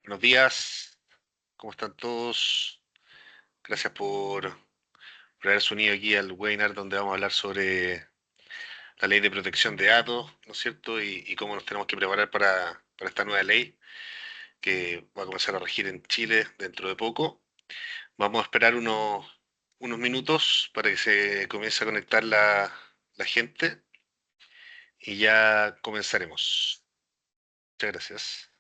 Buenos días, ¿cómo están todos? Gracias por haberse unido aquí al webinar donde vamos a hablar sobre la ley de protección de datos, ¿no es cierto? Y cómo nos tenemos que preparar para esta nueva ley que va a comenzar a regir en Chile dentro de poco. Vamos a esperar unos minutos para que se comience a conectar la gente y ya comenzaremos. Muchas gracias.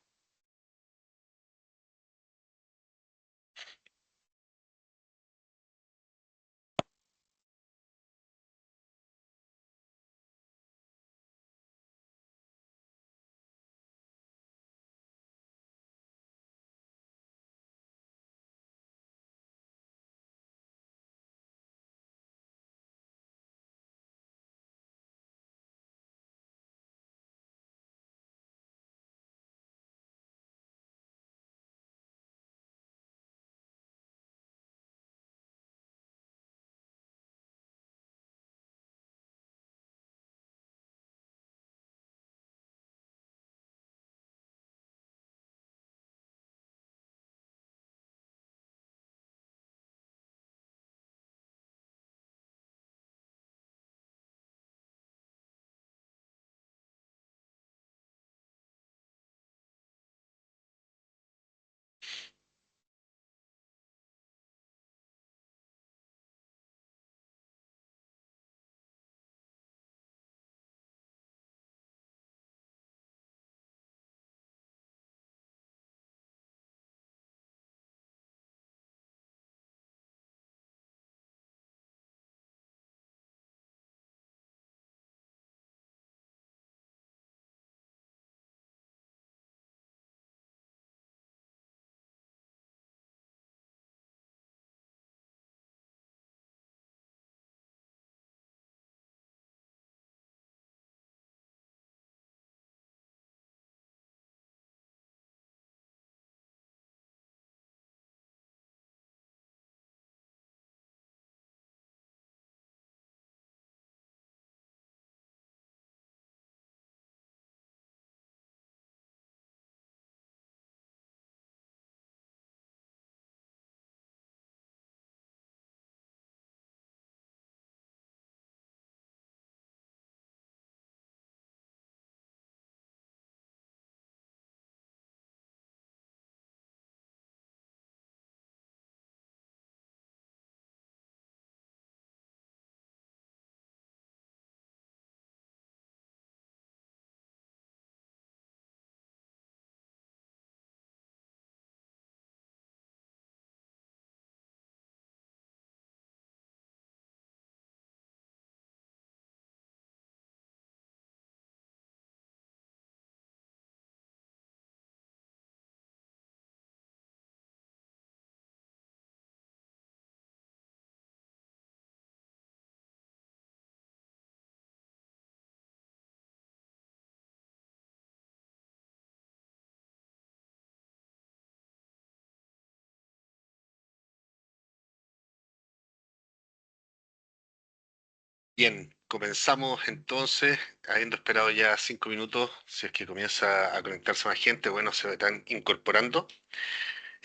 Bien, comenzamos entonces, habiendo esperado ya 5 minutos, si es que comienza a conectarse más gente, bueno, se están incorporando.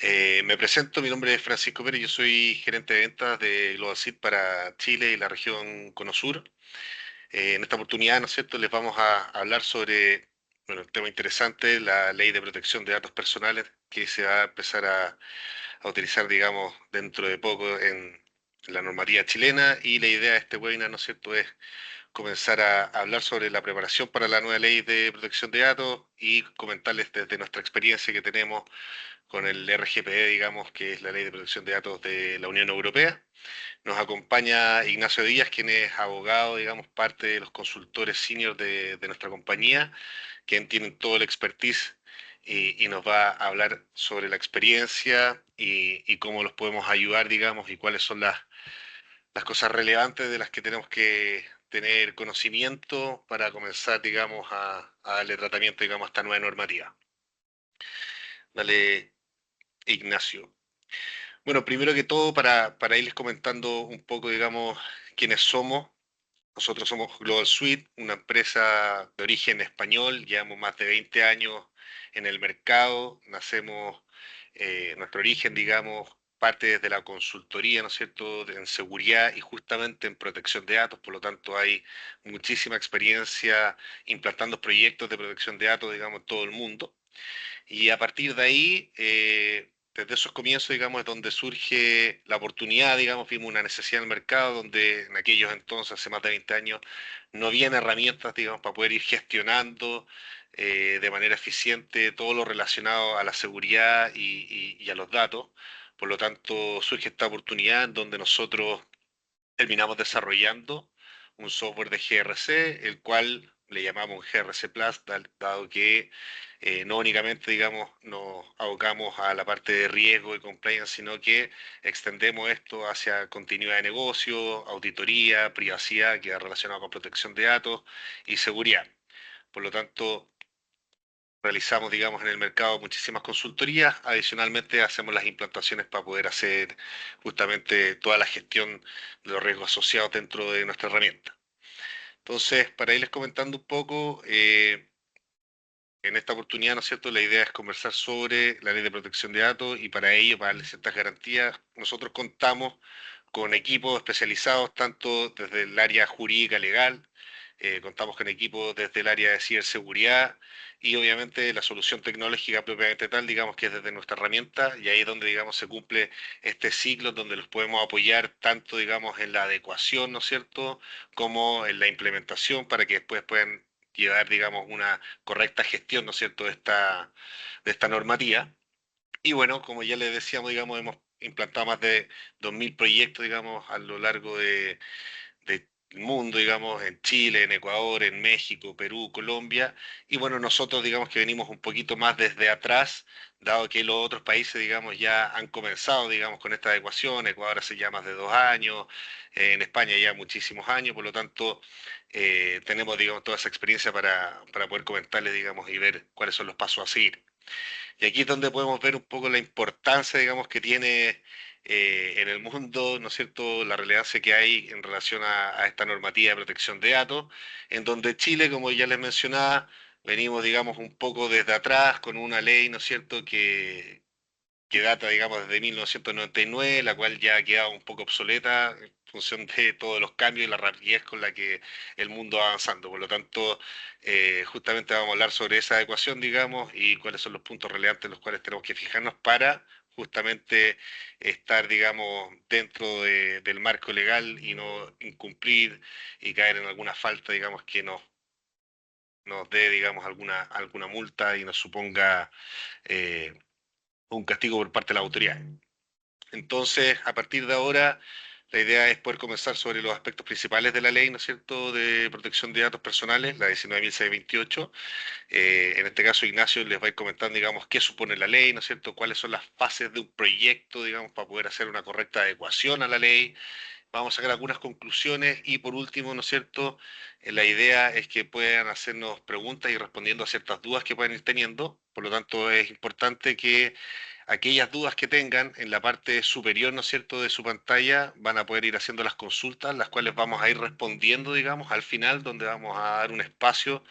Me presento, mi nombre es Francisco Pérez, yo soy gerente de ventas de GlobalSeed para Chile y la región Cono Sur. En esta oportunidad, ¿no es cierto?, les vamos a hablar sobre, bueno, el tema interesante, la ley de protección de datos personales que se va a empezar a utilizar, digamos, dentro de poco en la normativa chilena, y la idea de este webinar, ¿no es cierto?, es comenzar a hablar sobre la preparación para la nueva ley de protección de datos y comentarles desde nuestra experiencia que tenemos con el RGPD, digamos, que es la Ley de Protección de Datos de la Unión Europea. Nos acompaña Ignacio Díaz, quien es abogado, digamos, parte de los consultores senior de nuestra compañía, quien tiene todo el expertise y nos va a hablar sobre la experiencia y cómo los podemos ayudar, digamos, y cuáles son las cosas relevantes de las que tenemos que tener conocimiento para comenzar, digamos, a darle tratamiento, digamos, a esta nueva normativa. Dale, Ignacio. Bueno, primero que todo, para irles comentando un poco, digamos, quiénes somos. Nosotros somos Global Suite, una empresa de origen español, llevamos más de 20 años en el mercado, nacemos nuestro origen, digamos, parte desde la consultoría, ¿no es cierto?, en seguridad y justamente en protección de datos. Por lo tanto, hay muchísima experiencia implantando proyectos de protección de datos, digamos, en todo el mundo. Y a partir de ahí, desde esos comienzos, digamos, es donde surge la oportunidad, digamos, vimos una necesidad en el mercado, donde en aquellos entonces, hace más de 20 años, no habían herramientas, digamos, para poder ir gestionando de manera eficiente todo lo relacionado a la seguridad y a los datos. Por lo tanto, surge esta oportunidad en donde nosotros terminamos desarrollando un software de GRC, el cual le llamamos GRC Plus, dado que no únicamente, digamos, nos abocamos a la parte de riesgo y compliance, sino que extendemos esto hacia continuidad de negocio, auditoría, privacidad, que es relacionado con protección de datos y seguridad. Por lo tanto, realizamos, digamos, en el mercado muchísimas consultorías. Adicionalmente, hacemos las implantaciones para poder hacer justamente toda la gestión de los riesgos asociados dentro de nuestra herramienta. Entonces, para irles comentando un poco, en esta oportunidad, ¿no es cierto?, la idea es conversar sobre la ley de protección de datos y para ello, para darle ciertas garantías, nosotros contamos con equipos especializados tanto desde el área jurídica legal, contamos con equipos desde el área de ciberseguridad y obviamente la solución tecnológica propiamente tal, digamos que es desde nuestra herramienta y ahí es donde, digamos, se cumple este ciclo donde los podemos apoyar tanto, digamos, en la adecuación, ¿no es cierto?, como en la implementación para que después puedan llevar, digamos, una correcta gestión, ¿no es cierto?, de esta normativa. Y bueno, como ya les decíamos, digamos, hemos implantado más de 2.000 proyectos, digamos, a lo largo del mundo, digamos, en Chile, en Ecuador, en México, Perú, Colombia. Y bueno, nosotros, digamos, que venimos un poquito más desde atrás, dado que los otros países, digamos, ya han comenzado, digamos, con esta adecuación. Ecuador hace ya más de 2 años, en España ya muchísimos años, por lo tanto, tenemos, digamos, toda esa experiencia para poder comentarles, digamos, y ver cuáles son los pasos a seguir. Y aquí es donde podemos ver un poco la importancia, digamos, que tiene en el mundo, ¿no es cierto?, la relevancia que hay en relación a esta normativa de protección de datos, en donde Chile, como ya les mencionaba, venimos, digamos, un poco desde atrás con una ley, ¿no es cierto?, que data, digamos, desde 1999, la cual ya ha quedado un poco obsoleta en función de todos los cambios y la rapidez con la que el mundo va avanzando. Por lo tanto, justamente vamos a hablar sobre esa adecuación, digamos, y cuáles son los puntos relevantes en los cuales tenemos que fijarnos para justamente estar, digamos, dentro del marco legal y no incumplir y caer en alguna falta, digamos, que nos dé, digamos, alguna multa y nos suponga eh, un castigo por parte de la autoridad. Entonces, a partir de ahora, la idea es poder conversar sobre los aspectos principales de la ley, ¿no es cierto?, de protección de datos personales, la 19.628. En este caso, Ignacio les va a ir comentando, digamos, qué supone la ley, ¿no es cierto?, cuáles son las fases de un proyecto, digamos, para poder hacer una correcta adecuación a la ley. Vamos a sacar algunas conclusiones y por último, ¿no es cierto?, la idea es que puedan hacernos preguntas y respondiendo a ciertas dudas que puedan ir teniendo. Por lo tanto, es importante que aquellas dudas que tengan en la parte superior, ¿no es cierto?, de su pantalla, van a poder ir haciendo las consultas, las cuales vamos a ir respondiendo, digamos, al final, donde vamos a dar un espacio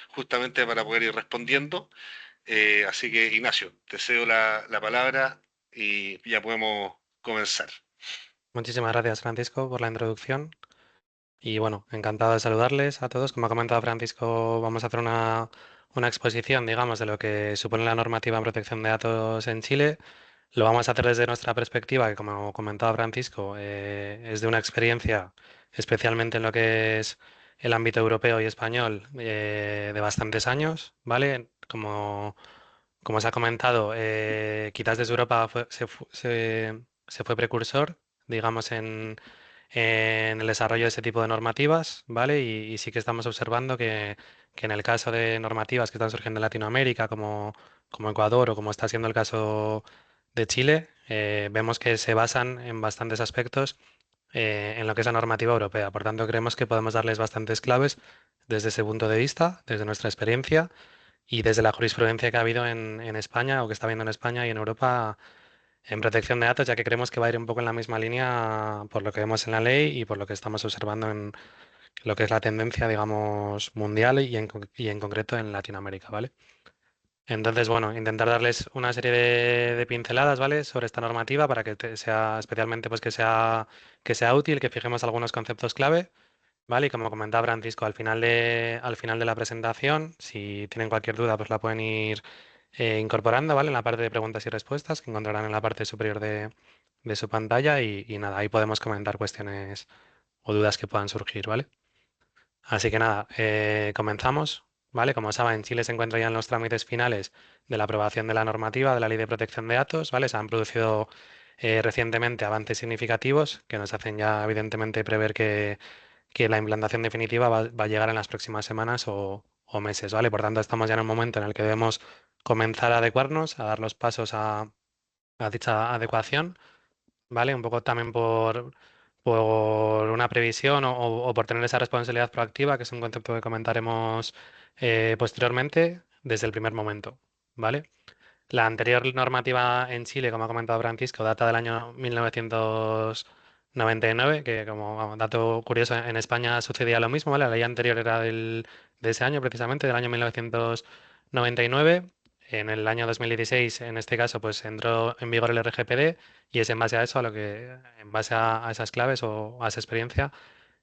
justamente para poder ir respondiendo. Así que, Ignacio, te cedo la palabra y ya podemos comenzar. Muchísimas gracias, Francisco, por la introducción. Y bueno, encantado de saludarles a todos. Como ha comentado Francisco, vamos a hacer una exposición, digamos, de lo que supone la normativa en protección de datos en Chile. Lo vamos a hacer desde nuestra perspectiva, que como comentaba Francisco, es de una experiencia, especialmente en lo que es el ámbito europeo y español, de bastantes años, ¿vale? Como se ha comentado, quizás desde Europa se fue precursor, digamos, en el desarrollo de ese tipo de normativas, ¿vale? Y sí que estamos observando que en el caso de normativas que están surgiendo en Latinoamérica, como Ecuador o como está siendo el caso de Chile, vemos que se basan en bastantes aspectos en lo que es la normativa europea. Por tanto, creemos que podemos darles bastantes claves desde ese punto de vista, desde nuestra experiencia y desde la jurisprudencia que ha habido en España o que está habiendo en España y en Europa en protección de datos, ya que creemos que va a ir un poco en la misma línea por lo que vemos en la ley y por lo que estamos observando en lo que es la tendencia, digamos, mundial y en concreto en Latinoamérica, ¿vale? Entonces, bueno, intentar darles una serie de pinceladas, ¿vale? Sobre esta normativa para que sea especialmente, pues que sea útil, que fijemos algunos conceptos clave, ¿vale? Y como comentaba Francisco, al final de la presentación, si tienen cualquier duda, pues la pueden ir incorporando, ¿vale? En la parte de preguntas y respuestas que encontrarán en la parte superior de su pantalla y nada, ahí podemos comentar cuestiones o dudas que puedan surgir, ¿vale? Así que nada, comenzamos, ¿vale? Como saben, Chile se encuentra ya en los trámites finales de la aprobación de la normativa de la Ley de Protección de Datos, ¿vale? Se han producido recientemente avances significativos que nos hacen ya evidentemente prever que la implantación definitiva va a llegar en las próximas semanas o meses, ¿vale? Por tanto, estamos ya en un momento en el que debemos comenzar a adecuarnos, a dar los pasos a dicha adecuación. ¿Vale? Un poco también por una previsión o por tener esa responsabilidad proactiva, que es un concepto que comentaremos posteriormente desde el primer momento, ¿vale? La anterior normativa en Chile, como ha comentado Francisco, data del año 1999, que como vamos, dato curioso, en España sucedía lo mismo, ¿vale? La ley anterior era de ese año precisamente, del año 1999. En el año 2016, en este caso, pues entró en vigor el RGPD y es en base a eso, en base a esas claves o a esa experiencia,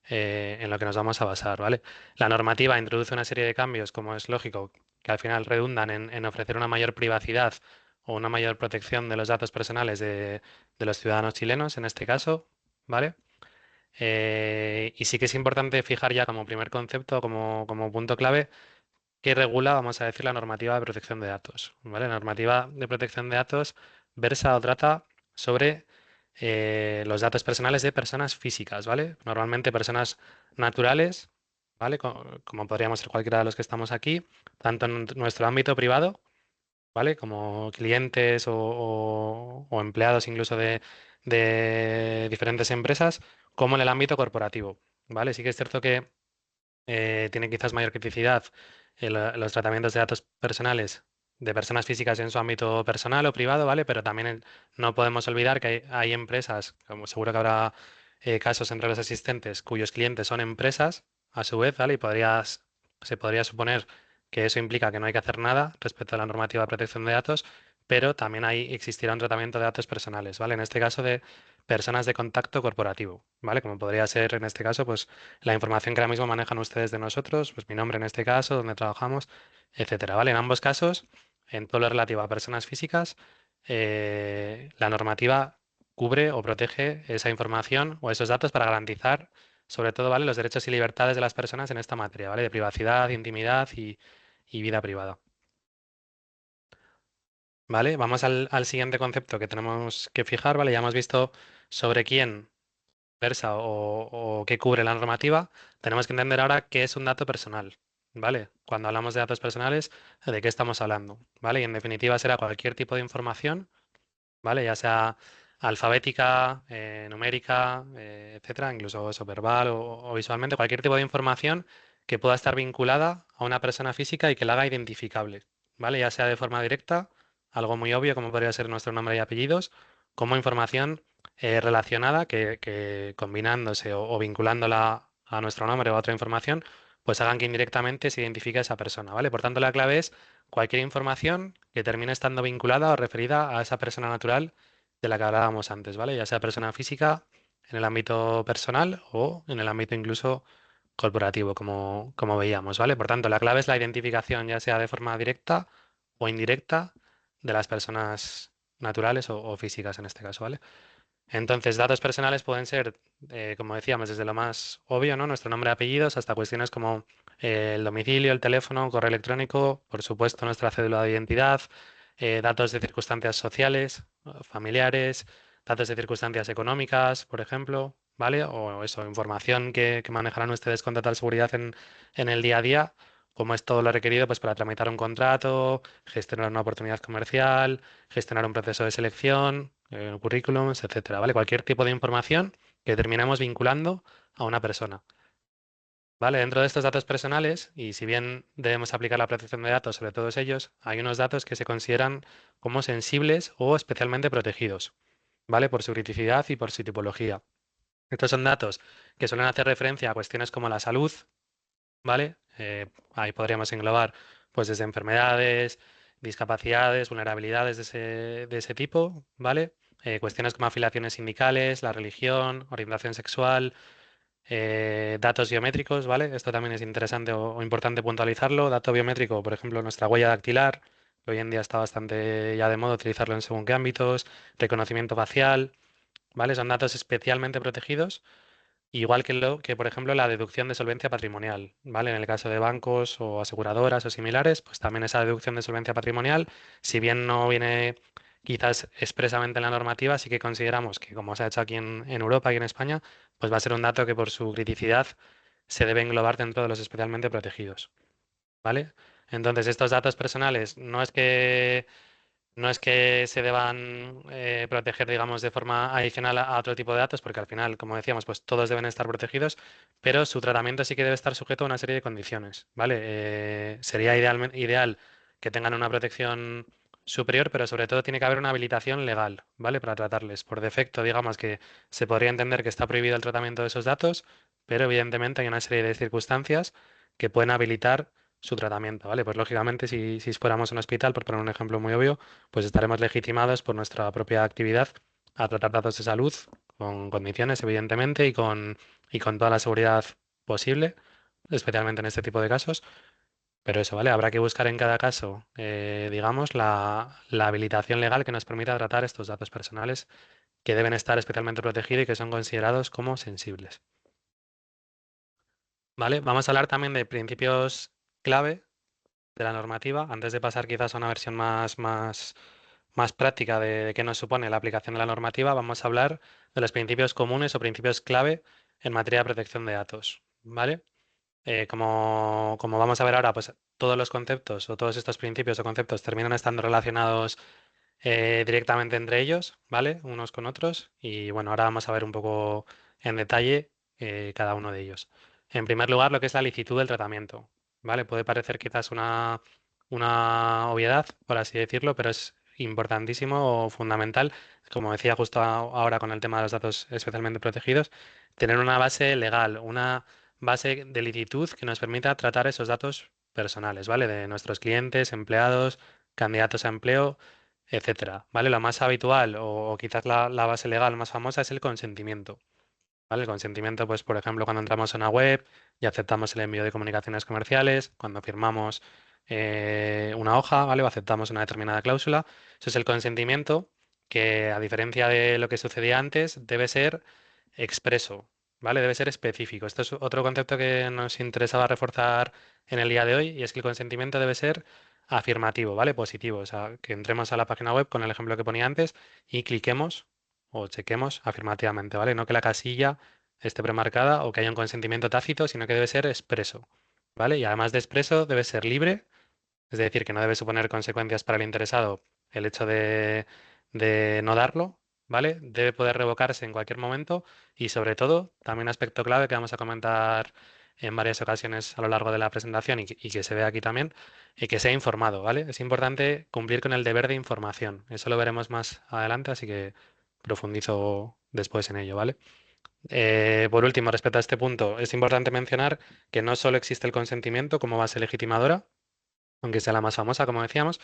en lo que nos vamos a basar, ¿vale? La normativa introduce una serie de cambios, como es lógico, que al final redundan en ofrecer una mayor privacidad o una mayor protección de los datos personales de los ciudadanos chilenos, en este caso, ¿vale? Y sí que es importante fijar ya como primer concepto, como punto clave, que regula, vamos a decir, la normativa de protección de datos, ¿vale? La normativa de protección de datos versa o trata sobre los datos personales de personas físicas, ¿vale? Normalmente personas naturales, ¿vale? Como podríamos ser cualquiera de los que estamos aquí, tanto en nuestro ámbito privado, ¿vale? Como clientes o empleados incluso de diferentes empresas, como en el ámbito corporativo, ¿vale? Sí que es cierto que tiene quizás mayor criticidad los tratamientos de datos personales de personas físicas en su ámbito personal o privado, ¿vale? Pero también no podemos olvidar que hay empresas, como seguro que habrá casos entre los asistentes, cuyos clientes son empresas, a su vez, ¿vale? Se podría suponer que eso implica que no hay que hacer nada respecto a la normativa de protección de datos, pero también ahí existirá un tratamiento de datos personales, ¿vale? En este caso de personas de contacto corporativo, ¿vale? Como podría ser en este caso, pues la información que ahora mismo manejan ustedes de nosotros, pues mi nombre en este caso, donde trabajamos, etcétera, ¿vale? En ambos casos, en todo lo relativo a personas físicas, la normativa cubre o protege esa información o esos datos para garantizar, sobre todo, ¿vale? Los derechos y libertades de las personas en esta materia, ¿vale? De privacidad, intimidad y vida privada, ¿vale? Vamos al siguiente concepto que tenemos que fijar, ¿vale? Ya hemos visto sobre quién versa o que cubre la normativa, tenemos que entender ahora qué es un dato personal, ¿vale? Cuando hablamos de datos personales, ¿de qué estamos hablando? ¿Vale? Y en definitiva será cualquier tipo de información, ¿vale? Ya sea alfabética, numérica, etcétera, incluso eso verbal o visualmente, cualquier tipo de información que pueda estar vinculada a una persona física y que la haga identificable, ¿vale? Ya sea de forma directa, algo muy obvio como podría ser nuestro nombre y apellidos, como información relacionada que combinándose o vinculándola a nuestro nombre o a otra información, pues hagan que indirectamente se identifique a esa persona, ¿vale? Por tanto, la clave es cualquier información que termine estando vinculada o referida a esa persona natural de la que hablábamos antes, ¿vale? Ya sea persona física en el ámbito personal o en el ámbito incluso corporativo, como veíamos, ¿vale? Por tanto, la clave es la identificación, ya sea de forma directa o indirecta, de las personas naturales o físicas en este caso, ¿vale? Entonces, datos personales pueden ser, como decíamos, desde lo más obvio, ¿no? Nuestro nombre y apellidos, hasta cuestiones como el domicilio, el teléfono, correo electrónico, por supuesto, nuestra cédula de identidad, datos de circunstancias sociales, familiares, datos de circunstancias económicas, por ejemplo, ¿vale? O eso, información que manejarán ustedes con total seguridad en el día a día, como es todo lo requerido pues, para tramitar un contrato, gestionar una oportunidad comercial, gestionar un proceso de selección, currículums, etcétera, ¿vale? Cualquier tipo de información que terminemos vinculando a una persona, ¿vale? Dentro de estos datos personales, y si bien debemos aplicar la protección de datos sobre todos ellos, hay unos datos que se consideran como sensibles o especialmente protegidos, ¿vale? Por su criticidad y por su tipología. Estos son datos que suelen hacer referencia a cuestiones como la salud, ¿vale? Ahí podríamos englobar, pues, desde enfermedades, discapacidades, vulnerabilidades de ese tipo, ¿vale? Cuestiones como afiliaciones sindicales, la religión, orientación sexual, datos biométricos, ¿vale? Esto también es interesante o importante puntualizarlo. Dato biométrico, por ejemplo, nuestra huella dactilar, que hoy en día está bastante ya de moda utilizarlo en según qué ámbitos, reconocimiento facial, ¿vale? Son datos especialmente protegidos. Igual que, por ejemplo, la deducción de solvencia patrimonial, ¿vale? En el caso de bancos o aseguradoras o similares, pues también esa deducción de solvencia patrimonial, si bien no viene quizás expresamente en la normativa, sí que consideramos que, como se ha hecho aquí en Europa y en España, pues va a ser un dato que por su criticidad se debe englobar dentro de los especialmente protegidos, ¿vale? Entonces, estos datos personales no es que se deban proteger, digamos, de forma adicional a otro tipo de datos, porque al final, como decíamos, pues todos deben estar protegidos, pero su tratamiento sí que debe estar sujeto a una serie de condiciones, ¿vale? Sería ideal que tengan una protección superior, pero sobre todo tiene que haber una habilitación legal, ¿vale? Para tratarles. Por defecto, digamos que se podría entender que está prohibido el tratamiento de esos datos, pero evidentemente hay una serie de circunstancias que pueden habilitar su tratamiento, ¿vale? Pues lógicamente, si fuéramos un hospital, por poner un ejemplo muy obvio, pues estaremos legitimados por nuestra propia actividad a tratar datos de salud con condiciones, evidentemente, y con toda la seguridad posible, especialmente en este tipo de casos. Pero eso, ¿vale? Habrá que buscar en cada caso, digamos, la habilitación legal que nos permita tratar estos datos personales que deben estar especialmente protegidos y que son considerados como sensibles. ¿Vale? Vamos a hablar también de principios clave de la normativa, antes de pasar quizás a una versión más práctica de qué nos supone la aplicación de la normativa, vamos a hablar de los principios comunes o principios clave en materia de protección de datos, ¿vale? Como vamos a ver ahora, pues todos los conceptos o todos estos principios o conceptos terminan estando relacionados directamente entre ellos, ¿vale? Unos con otros. Y bueno, ahora vamos a ver un poco en detalle cada uno de ellos. En primer lugar, lo que es la licitud del tratamiento, ¿vale? Puede parecer quizás una obviedad, por así decirlo, pero es importantísimo o fundamental, como decía justo ahora con el tema de los datos especialmente protegidos, tener una base legal, una base de licitud que nos permita tratar esos datos personales, ¿vale? De nuestros clientes, empleados, candidatos a empleo, etcétera, ¿vale? Lo más habitual o quizás la base legal más famosa es el consentimiento, ¿vale? El consentimiento, pues, por ejemplo, cuando entramos a una web y aceptamos el envío de comunicaciones comerciales, cuando firmamos una hoja, ¿vale? O aceptamos una determinada cláusula. Eso es el consentimiento que, a diferencia de lo que sucedía antes, debe ser expreso, ¿vale? Debe ser específico. Esto es otro concepto que nos interesaba reforzar en el día de hoy y es que el consentimiento debe ser afirmativo, ¿vale? Positivo. O sea, que entremos a la página web con el ejemplo que ponía antes y cliquemos o chequemos afirmativamente, ¿vale? No que la casilla esté premarcada o que haya un consentimiento tácito, sino que debe ser expreso, ¿vale? Y además de expreso, debe ser libre, es decir, que no debe suponer consecuencias para el interesado el hecho de no darlo, ¿vale? Debe poder revocarse en cualquier momento y sobre todo, también un aspecto clave que vamos a comentar en varias ocasiones a lo largo de la presentación y que se ve aquí también, y que sea informado, ¿vale? Es importante cumplir con el deber de información. Eso lo veremos más adelante, así que profundizo después en ello, ¿vale? Por último, respecto a este punto, es importante mencionar que no solo existe el consentimiento como base legitimadora, aunque sea la más famosa, como decíamos,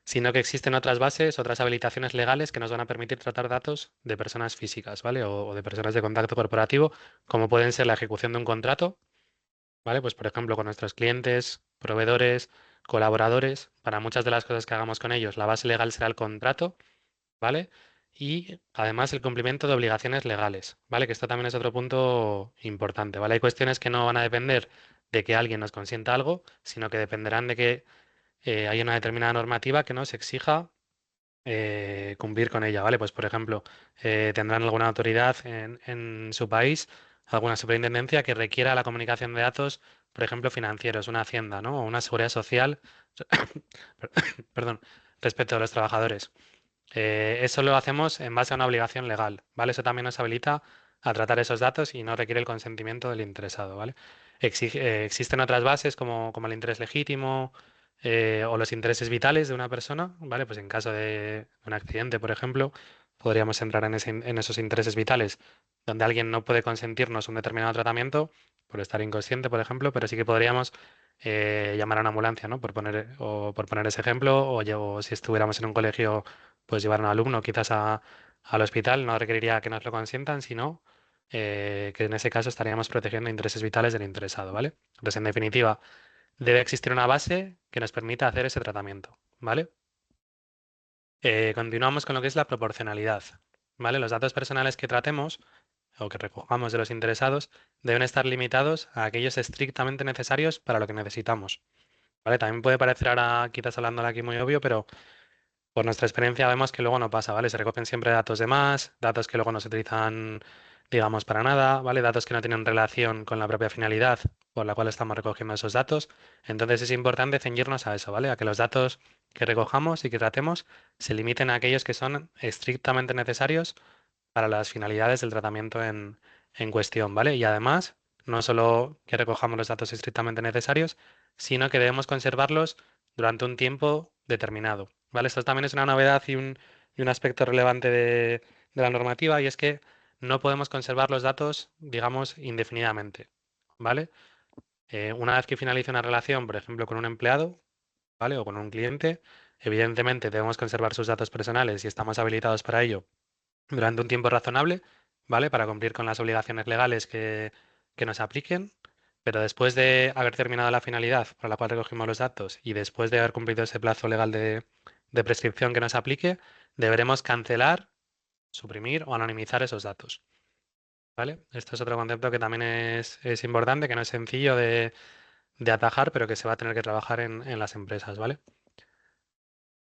sino que existen otras bases, otras habilitaciones legales que nos van a permitir tratar datos de personas físicas, ¿vale? O de personas de contacto corporativo, como pueden ser la ejecución de un contrato, ¿vale? Pues por ejemplo, con nuestros clientes, proveedores, colaboradores, para muchas de las cosas que hagamos con ellos, la base legal será el contrato, ¿vale? Y además el cumplimiento de obligaciones legales, ¿vale? Que esto también es otro punto importante, ¿vale? Hay cuestiones que no van a depender de que alguien nos consienta algo, sino que dependerán de que haya una determinada normativa que nos exija cumplir con ella, ¿vale? Pues por ejemplo, tendrán alguna autoridad en su país, alguna superintendencia que requiera la comunicación de datos, por ejemplo, financieros, una hacienda, ¿no? O una seguridad social, perdón, respecto a los trabajadores. Eso lo hacemos en base a una obligación legal, ¿vale? Eso también nos habilita a tratar esos datos y no requiere el consentimiento del interesado, ¿vale? Existen otras bases como el interés legítimo o los intereses vitales de una persona, ¿vale? Pues en caso de un accidente, por ejemplo, podríamos entrar en esos intereses vitales donde alguien no puede consentirnos un determinado tratamiento por estar inconsciente, por ejemplo, pero sí que podríamos llamar a una ambulancia, ¿no? Por poner ese ejemplo, o si estuviéramos en un colegio, pues llevar a un alumno quizás al hospital, no requeriría que nos lo consientan, sino que en ese caso estaríamos protegiendo intereses vitales del interesado, ¿vale? Entonces, en definitiva, debe existir una base que nos permita hacer ese tratamiento, ¿vale? Continuamos con lo que es la proporcionalidad, ¿vale? Los datos personales que tratemos o que recojamos de los interesados deben estar limitados a aquellos estrictamente necesarios para lo que necesitamos, ¿vale? También puede parecer ahora, quizás hablándolo aquí muy obvio, pero por nuestra experiencia vemos que luego no pasa, ¿vale? Se recogen siempre datos de más, datos que luego no se utilizan, digamos, para nada, ¿vale? Datos que no tienen relación con la propia finalidad por la cual estamos recogiendo esos datos. Entonces es importante ceñirnos a eso, ¿vale? A que los datos que recojamos y que tratemos se limiten a aquellos que son estrictamente necesarios para las finalidades del tratamiento en cuestión, ¿vale? Y además, no solo que recojamos los datos estrictamente necesarios, sino que debemos conservarlos durante un tiempo determinado, ¿vale? Esto también es una novedad y un aspecto relevante de la normativa, y es que no podemos conservar los datos, digamos, indefinidamente, ¿vale? Una vez que finalice una relación, por ejemplo, con un empleado, ¿vale? O con un cliente, evidentemente debemos conservar sus datos personales y estamos habilitados para ello durante un tiempo razonable, ¿vale? Para cumplir con las obligaciones legales que nos apliquen, pero después de haber terminado la finalidad para la cual recogimos los datos y después de haber cumplido ese plazo legal de prescripción que nos aplique, deberemos cancelar, suprimir o anonimizar esos datos, ¿vale? Esto es otro concepto que también es importante, que no es sencillo de atajar, pero que se va a tener que trabajar en las empresas, ¿vale?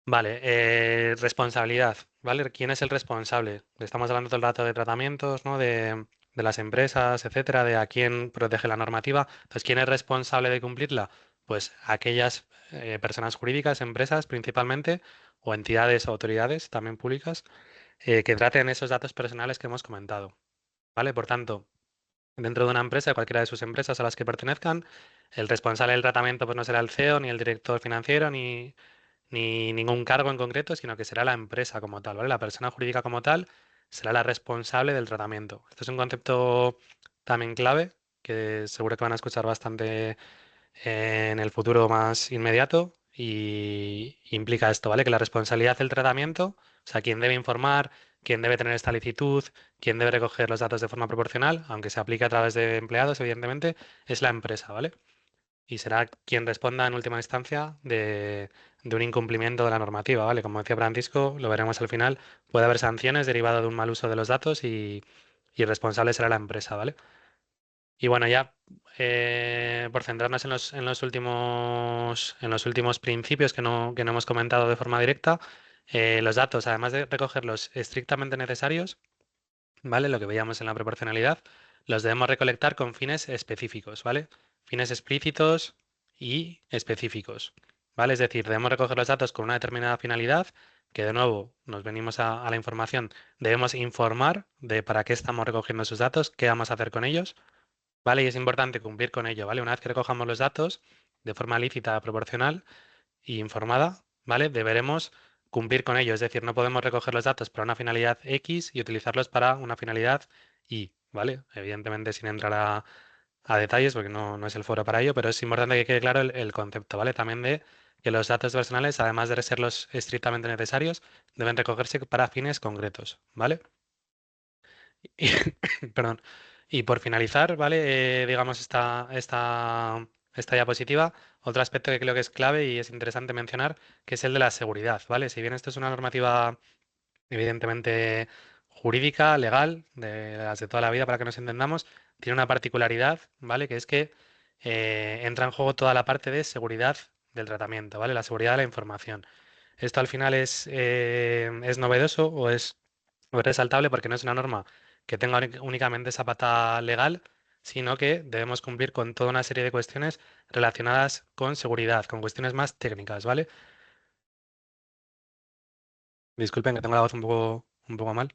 Vale, responsabilidad, ¿vale? ¿Quién es el responsable? Estamos hablando todo el rato de tratamientos, ¿no? De las empresas, etcétera, de a quién protege la normativa. Entonces, ¿quién es responsable de cumplirla? Pues aquellas personas jurídicas, empresas principalmente, o entidades o autoridades también públicas, que traten esos datos personales que hemos comentado, ¿vale? Por tanto, dentro de una empresa, cualquiera de sus empresas a las que pertenezcan, el responsable del tratamiento pues no será el CEO, ni el director financiero, ni ningún cargo en concreto, sino que será la empresa como tal, ¿vale? La persona jurídica como tal será la responsable del tratamiento. Esto es un concepto también clave que seguro que van a escuchar bastante en el futuro más inmediato y implica esto, ¿vale? Que la responsabilidad del tratamiento, o sea, quien debe informar, quien debe tener esta licitud, quien debe recoger los datos de forma proporcional, aunque se aplique a través de empleados, evidentemente, es la empresa, ¿vale? Y será quien responda en última instancia de un incumplimiento de la normativa, ¿vale? Como decía Francisco, lo veremos al final, puede haber sanciones derivadas de un mal uso de los datos y responsable será la empresa, ¿vale? Y bueno, ya por centrarnos en los últimos principios que no hemos comentado de forma directa, los datos, además de recogerlos estrictamente necesarios, ¿vale? Lo que veíamos en la proporcionalidad, los debemos recolectar con fines específicos, ¿vale? Fines explícitos y específicos, ¿vale? Es decir, debemos recoger los datos con una determinada finalidad, que de nuevo nos venimos a la información, debemos informar de para qué estamos recogiendo esos datos, qué vamos a hacer con ellos, ¿vale? Y es importante cumplir con ello, ¿vale? Una vez que recojamos los datos de forma lícita, proporcional, y informada, ¿vale? Deberemos cumplir con ello, es decir, no podemos recoger los datos para una finalidad X y utilizarlos para una finalidad Y, ¿vale? Evidentemente sin entrar a detalles porque no es el foro para ello, pero es importante que quede claro el concepto, ¿vale? También de que los datos personales, además de ser los estrictamente necesarios, deben recogerse para fines concretos, ¿vale? Y, perdón. Y por finalizar, ¿vale? Digamos esta diapositiva, otro aspecto que creo que es clave y es interesante mencionar, que es el de la seguridad, ¿vale? Si bien esto es una normativa evidentemente jurídica, legal, de las de toda la vida para que nos entendamos, tiene una particularidad, ¿vale? Que es que entra en juego toda la parte de seguridad del tratamiento, ¿vale? La seguridad de la información. Esto al final es novedoso o es resaltable porque no es una norma que tenga únicamente esa pata legal, sino que debemos cumplir con toda una serie de cuestiones relacionadas con seguridad, con cuestiones más técnicas, ¿vale? Disculpen que tengo la voz un poco mal.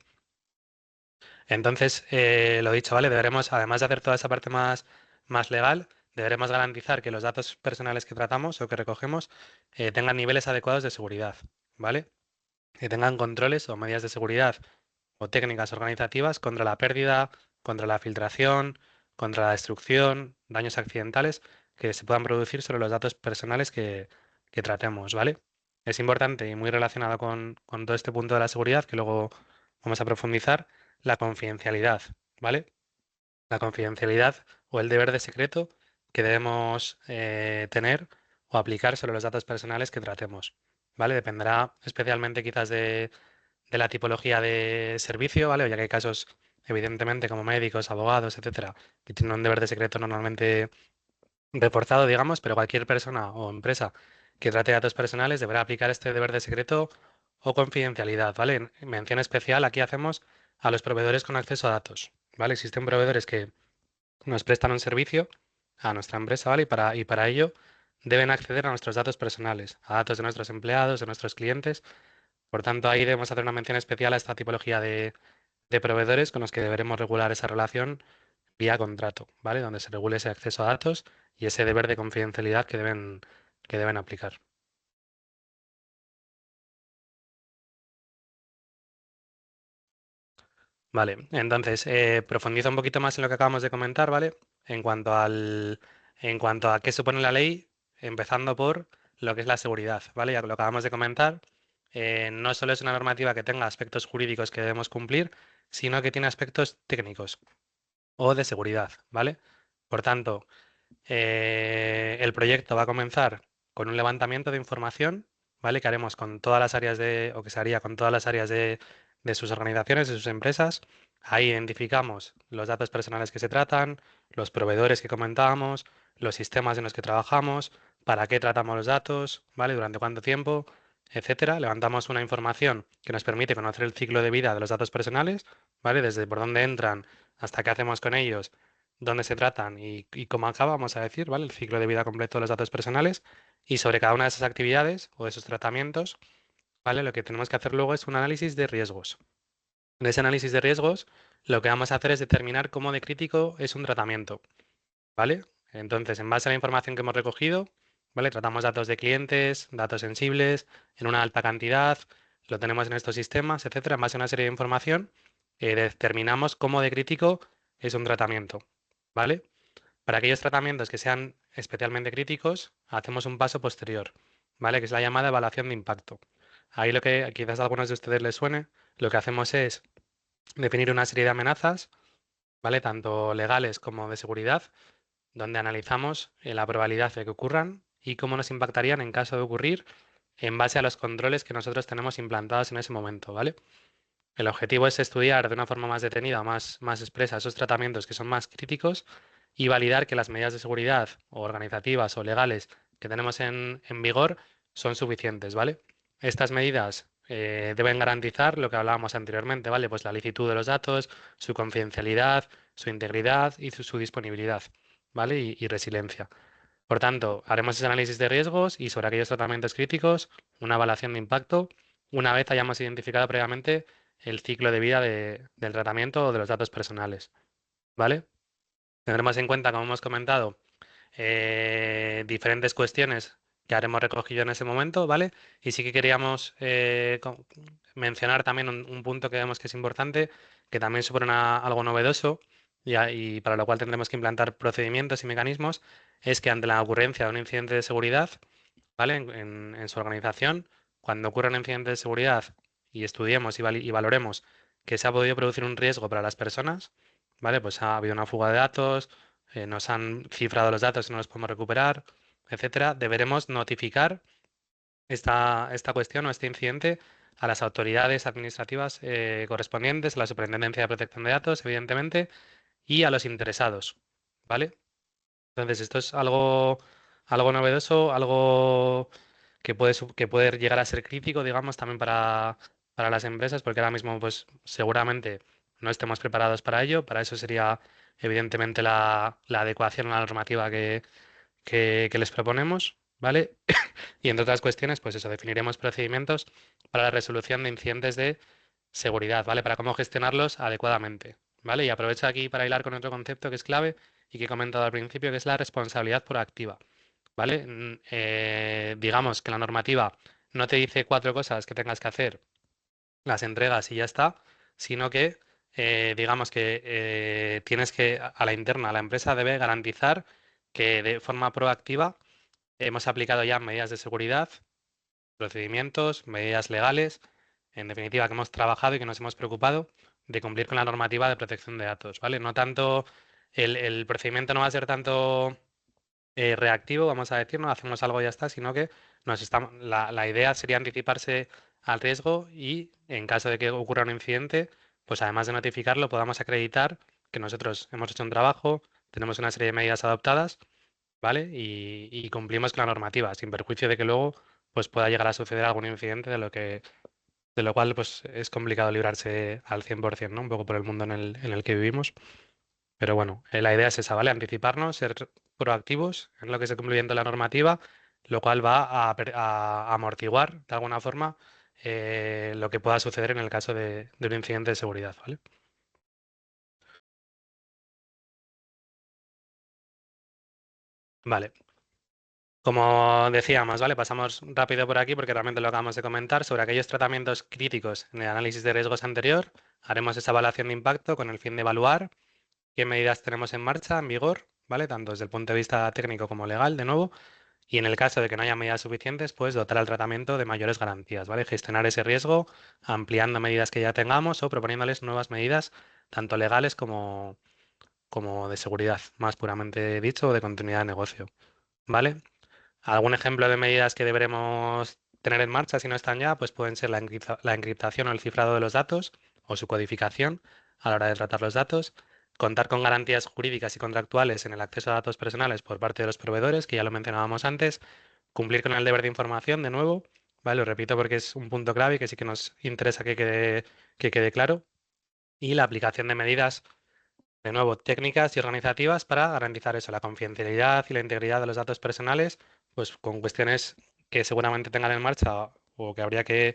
Entonces, lo dicho, ¿vale? Deberemos, además de hacer toda esa parte más legal, deberemos garantizar que los datos personales que tratamos o que recogemos tengan niveles adecuados de seguridad, ¿vale? Que tengan controles o medidas de seguridad o técnicas organizativas contra la pérdida, contra la filtración, contra la destrucción, daños accidentales, que se puedan producir sobre los datos personales que tratemos, ¿vale? Es importante y muy relacionado con todo este punto de la seguridad, que luego vamos a profundizar, la confidencialidad, ¿vale? La confidencialidad o el deber de secreto que debemos tener o aplicar sobre los datos personales que tratemos, ¿vale? Dependerá especialmente quizás de la tipología de servicio, ¿vale? Ya que hay casos, evidentemente, como médicos, abogados, etcétera, que tienen un deber de secreto normalmente reforzado, digamos, pero cualquier persona o empresa que trate datos personales deberá aplicar este deber de secreto o confidencialidad, ¿vale? En mención especial aquí hacemos a los proveedores con acceso a datos, ¿vale? Existen proveedores que nos prestan un servicio a nuestra empresa, ¿vale? Y para ello deben acceder a nuestros datos personales, a datos de nuestros empleados, de nuestros clientes. Por tanto, ahí debemos hacer una mención especial a esta tipología de proveedores con los que deberemos regular esa relación vía contrato, ¿vale? Donde se regule ese acceso a datos y ese deber de confidencialidad que deben aplicar. Vale, entonces, profundizo un poquito más en lo que acabamos de comentar, ¿vale? En cuanto a qué supone la ley, empezando por lo que es la seguridad, ¿vale? Ya que lo acabamos de comentar, no solo es una normativa que tenga aspectos jurídicos que debemos cumplir, sino que tiene aspectos técnicos o de seguridad, ¿vale? Por tanto, el proyecto va a comenzar con un levantamiento de información, ¿vale? Que haremos con todas las áreas o que se haría con todas las áreas de sus organizaciones, de sus empresas. Ahí identificamos los datos personales que se tratan, los proveedores que comentábamos, los sistemas en los que trabajamos, para qué tratamos los datos, ¿vale? Durante cuánto tiempo, etcétera. Levantamos una información que nos permite conocer el ciclo de vida de los datos personales, ¿vale? Desde por dónde entran hasta qué hacemos con ellos, dónde se tratan y cómo acaba, vamos a decir, ¿vale? El ciclo de vida completo de los datos personales. Y sobre cada una de esas actividades o de esos tratamientos, ¿vale? Lo que tenemos que hacer luego es un análisis de riesgos. En ese análisis de riesgos, lo que vamos a hacer es determinar cómo de crítico es un tratamiento, ¿vale? Entonces, en base a la información que hemos recogido, ¿vale? Tratamos datos de clientes, datos sensibles, en una alta cantidad, lo tenemos en estos sistemas, etcétera. En base a una serie de información, determinamos cómo de crítico es un tratamiento, ¿vale? Para aquellos tratamientos que sean especialmente críticos, hacemos un paso posterior, ¿vale? Que es la llamada evaluación de impacto. Ahí lo que quizás a algunos de ustedes les suene, lo que hacemos es definir una serie de amenazas, ¿vale? Tanto legales como de seguridad, donde analizamos la probabilidad de que ocurran y cómo nos impactarían en caso de ocurrir en base a los controles que nosotros tenemos implantados en ese momento, ¿vale? El objetivo es estudiar de una forma más detenida, más expresa, esos tratamientos que son más críticos y validar que las medidas de seguridad o organizativas o legales que tenemos en vigor son suficientes, ¿vale? Estas medidas deben garantizar lo que hablábamos anteriormente, ¿vale? Pues la licitud de los datos, su confidencialidad, su integridad y su disponibilidad, ¿vale? Y resiliencia. Por tanto, haremos ese análisis de riesgos y sobre aquellos tratamientos críticos, una evaluación de impacto, una vez hayamos identificado previamente el ciclo de vida del tratamiento o de los datos personales, ¿vale? Tendremos en cuenta, como hemos comentado, diferentes cuestiones que haremos recogido en ese momento, ¿vale? Y sí que queríamos mencionar también un punto que vemos que es importante, que también supone algo novedoso y para lo cual tendremos que implantar procedimientos y mecanismos, es que ante la ocurrencia de un incidente de seguridad, ¿vale? En su organización, cuando ocurra un incidente de seguridad y estudiemos y valoremos que se ha podido producir un riesgo para las personas, ¿vale? Pues ha habido una fuga de datos, nos han cifrado los datos y no los podemos recuperar, etcétera, deberemos notificar esta cuestión o este incidente a las autoridades administrativas correspondientes, a la Superintendencia de Protección de Datos, evidentemente, y a los interesados, ¿vale? Entonces, esto es algo novedoso, algo que puede llegar a ser crítico, digamos, también para las empresas, porque ahora mismo, pues, seguramente no estemos preparados para ello. Para eso sería, evidentemente, la adecuación a la normativa que les proponemos, ¿vale? Y entre otras cuestiones, pues eso, definiremos procedimientos para la resolución de incidentes de seguridad, ¿vale? Para cómo gestionarlos adecuadamente, ¿vale? Y aprovecho aquí para hilar con otro concepto que es clave y que he comentado al principio, que es la responsabilidad proactiva, ¿vale? Digamos que la normativa no te dice cuatro cosas que tengas que hacer, las entregas y ya está, sino que digamos que tienes que, a la interna, la empresa debe garantizar que de forma proactiva hemos aplicado ya medidas de seguridad, procedimientos, medidas legales, en definitiva, que hemos trabajado y que nos hemos preocupado de cumplir con la normativa de protección de datos, ¿vale? No tanto, el procedimiento no va a ser tanto reactivo, vamos a decir, no hacemos algo y ya está, sino que la idea sería anticiparse al riesgo y en caso de que ocurra un incidente, pues además de notificarlo, podamos acreditar que nosotros hemos hecho un trabajo, tenemos una serie de medidas adoptadas, ¿vale? Y cumplimos con la normativa, sin perjuicio de que luego pues pueda llegar a suceder algún incidente de lo cual pues es complicado librarse al 100%, ¿no? Un poco por el mundo en el que vivimos. Pero bueno, la idea es esa, ¿vale? Anticiparnos, ser proactivos en lo que se cumpliendo la normativa, lo cual va a amortiguar de alguna forma lo que pueda suceder en el caso de un incidente de seguridad, ¿vale? Vale. Como decíamos, ¿vale? Pasamos rápido por aquí porque realmente lo acabamos de comentar sobre aquellos tratamientos críticos en el análisis de riesgos anterior. Haremos esa evaluación de impacto con el fin de evaluar qué medidas tenemos en marcha, en vigor, ¿vale? Tanto desde el punto de vista técnico como legal, de nuevo. Y en el caso de que no haya medidas suficientes, pues dotar al tratamiento de mayores garantías, ¿vale? Gestionar ese riesgo ampliando medidas que ya tengamos o proponiéndoles nuevas medidas, tanto legales como de seguridad, más puramente dicho, o de continuidad de negocio, ¿vale? Algún ejemplo de medidas que deberemos tener en marcha si no están ya, pues pueden ser la encriptación o el cifrado de los datos o su codificación a la hora de tratar los datos, contar con garantías jurídicas y contractuales en el acceso a datos personales por parte de los proveedores, que ya lo mencionábamos antes, cumplir con el deber de información de nuevo, ¿vale? Lo repito porque es un punto clave y que sí que nos interesa que quede claro, y la aplicación de medidas de nuevo, técnicas y organizativas para garantizar eso, la confidencialidad y la integridad de los datos personales, pues con cuestiones que seguramente tengan en marcha o que habría que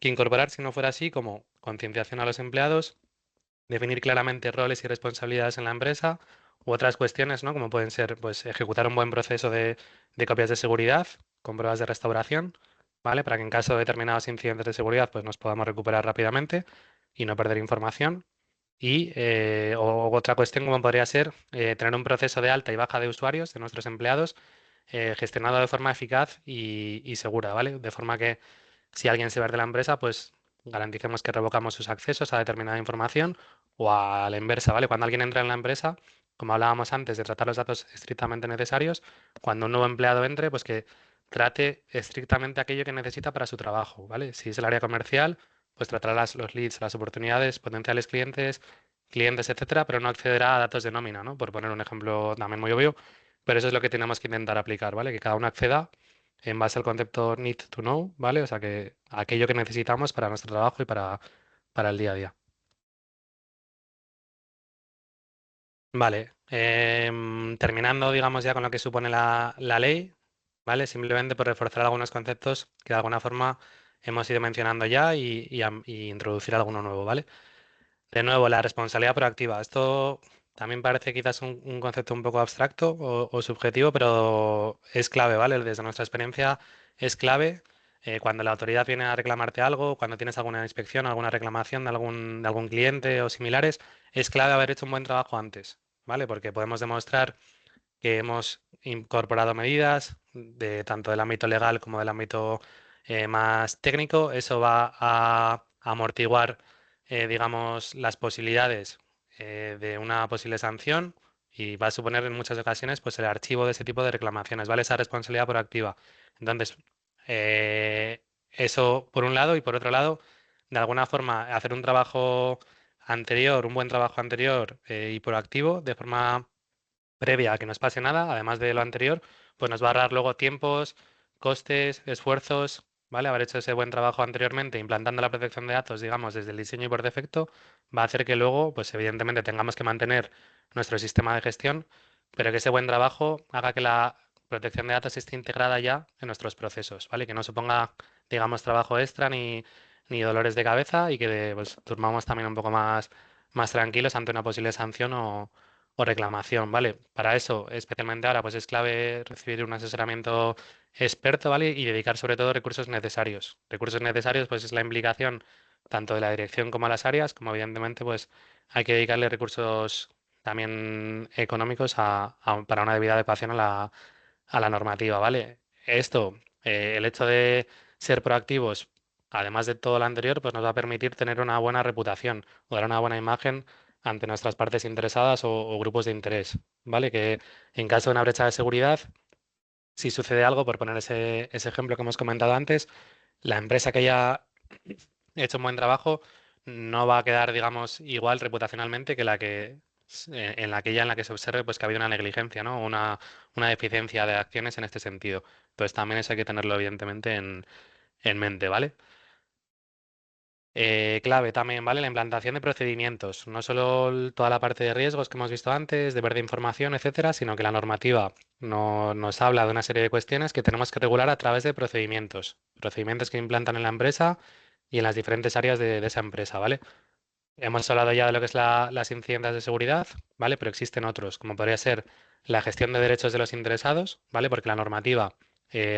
incorporar si no fuera así, como concienciación a los empleados, definir claramente roles y responsabilidades en la empresa, u otras cuestiones, ¿no? Como pueden ser, pues, ejecutar un buen proceso de copias de seguridad con pruebas de restauración, ¿vale? Para que en caso de determinados incidentes de seguridad, pues nos podamos recuperar rápidamente y no perder información. Y otra cuestión como podría ser tener un proceso de alta y baja de usuarios de nuestros empleados gestionado de forma eficaz y segura, ¿vale? De forma que si alguien se va de la empresa, pues garanticemos que revocamos sus accesos a determinada información o a la inversa, ¿vale? Cuando alguien entra en la empresa, como hablábamos antes de tratar los datos estrictamente necesarios, cuando un nuevo empleado entre, pues que trate estrictamente aquello que necesita para su trabajo, ¿vale? Si es el área comercial, pues tratará los leads, las oportunidades, potenciales clientes, etcétera, pero no accederá a datos de nómina, ¿no? Por poner un ejemplo también muy obvio, pero eso es lo que tenemos que intentar aplicar, ¿vale? Que cada uno acceda en base al concepto need to know, ¿vale? O sea que aquello que necesitamos para nuestro trabajo y para el día a día. Vale, terminando, digamos, ya con lo que supone la ley, ¿vale? Simplemente por reforzar algunos conceptos que de alguna forma hemos ido mencionando ya y introducir alguno nuevo, ¿vale? De nuevo, la responsabilidad proactiva. Esto también parece quizás un concepto un poco abstracto o subjetivo, pero es clave, ¿vale? Desde nuestra experiencia es clave cuando la autoridad viene a reclamarte algo, cuando tienes alguna inspección, alguna reclamación de algún cliente o similares, es clave haber hecho un buen trabajo antes, ¿vale? Porque podemos demostrar que hemos incorporado medidas de tanto del ámbito legal como del ámbito más técnico. Eso va a amortiguar, digamos, las posibilidades de una posible sanción y va a suponer en muchas ocasiones pues el archivo de ese tipo de reclamaciones, ¿vale? Esa responsabilidad proactiva. Entonces, eso por un lado y por otro lado, de alguna forma, hacer un trabajo anterior, un buen trabajo anterior y proactivo de forma previa a que nos pase nada, además de lo anterior, pues nos va a ahorrar luego tiempos, costes, esfuerzos, ¿vale? Haber hecho ese buen trabajo anteriormente, implantando la protección de datos, digamos, desde el diseño y por defecto, va a hacer que luego, pues evidentemente tengamos que mantener nuestro sistema de gestión, pero que ese buen trabajo haga que la protección de datos esté integrada ya en nuestros procesos, ¿vale? Que no suponga, digamos, trabajo extra ni dolores de cabeza y que pues, durmamos también un poco más tranquilos ante una posible sanción o reclamación, ¿vale? Para eso, especialmente ahora, pues es clave recibir un asesoramiento experto, ¿vale? Y dedicar sobre todo recursos necesarios. Recursos necesarios, pues es la implicación tanto de la dirección como a las áreas, como evidentemente, pues hay que dedicarle recursos también económicos para una debida adecuación a la normativa, ¿vale? Esto, el hecho de ser proactivos, además de todo lo anterior, pues nos va a permitir tener una buena reputación o dar una buena imagen ante nuestras partes interesadas o grupos de interés, ¿vale? Que en caso de una brecha de seguridad, si sucede algo, por poner ese ejemplo que hemos comentado antes, la empresa que haya hecho un buen trabajo no va a quedar, digamos, igual reputacionalmente que en la que ya en la que se observe pues que ha habido una negligencia, ¿no? Una deficiencia de acciones en este sentido. Entonces también eso hay que tenerlo evidentemente en mente, ¿vale? Clave también, ¿vale? La implantación de procedimientos, no solo toda la parte de riesgos que hemos visto antes, deber de información, etcétera, sino que la normativa nos habla de una serie de cuestiones que tenemos que regular a través de procedimientos, procedimientos que implantan en la empresa y en las diferentes áreas de esa empresa, ¿vale? Hemos hablado ya de lo que es las incidencias de seguridad, ¿vale? Pero existen otros, como podría ser la gestión de derechos de los interesados, ¿vale? Porque la normativa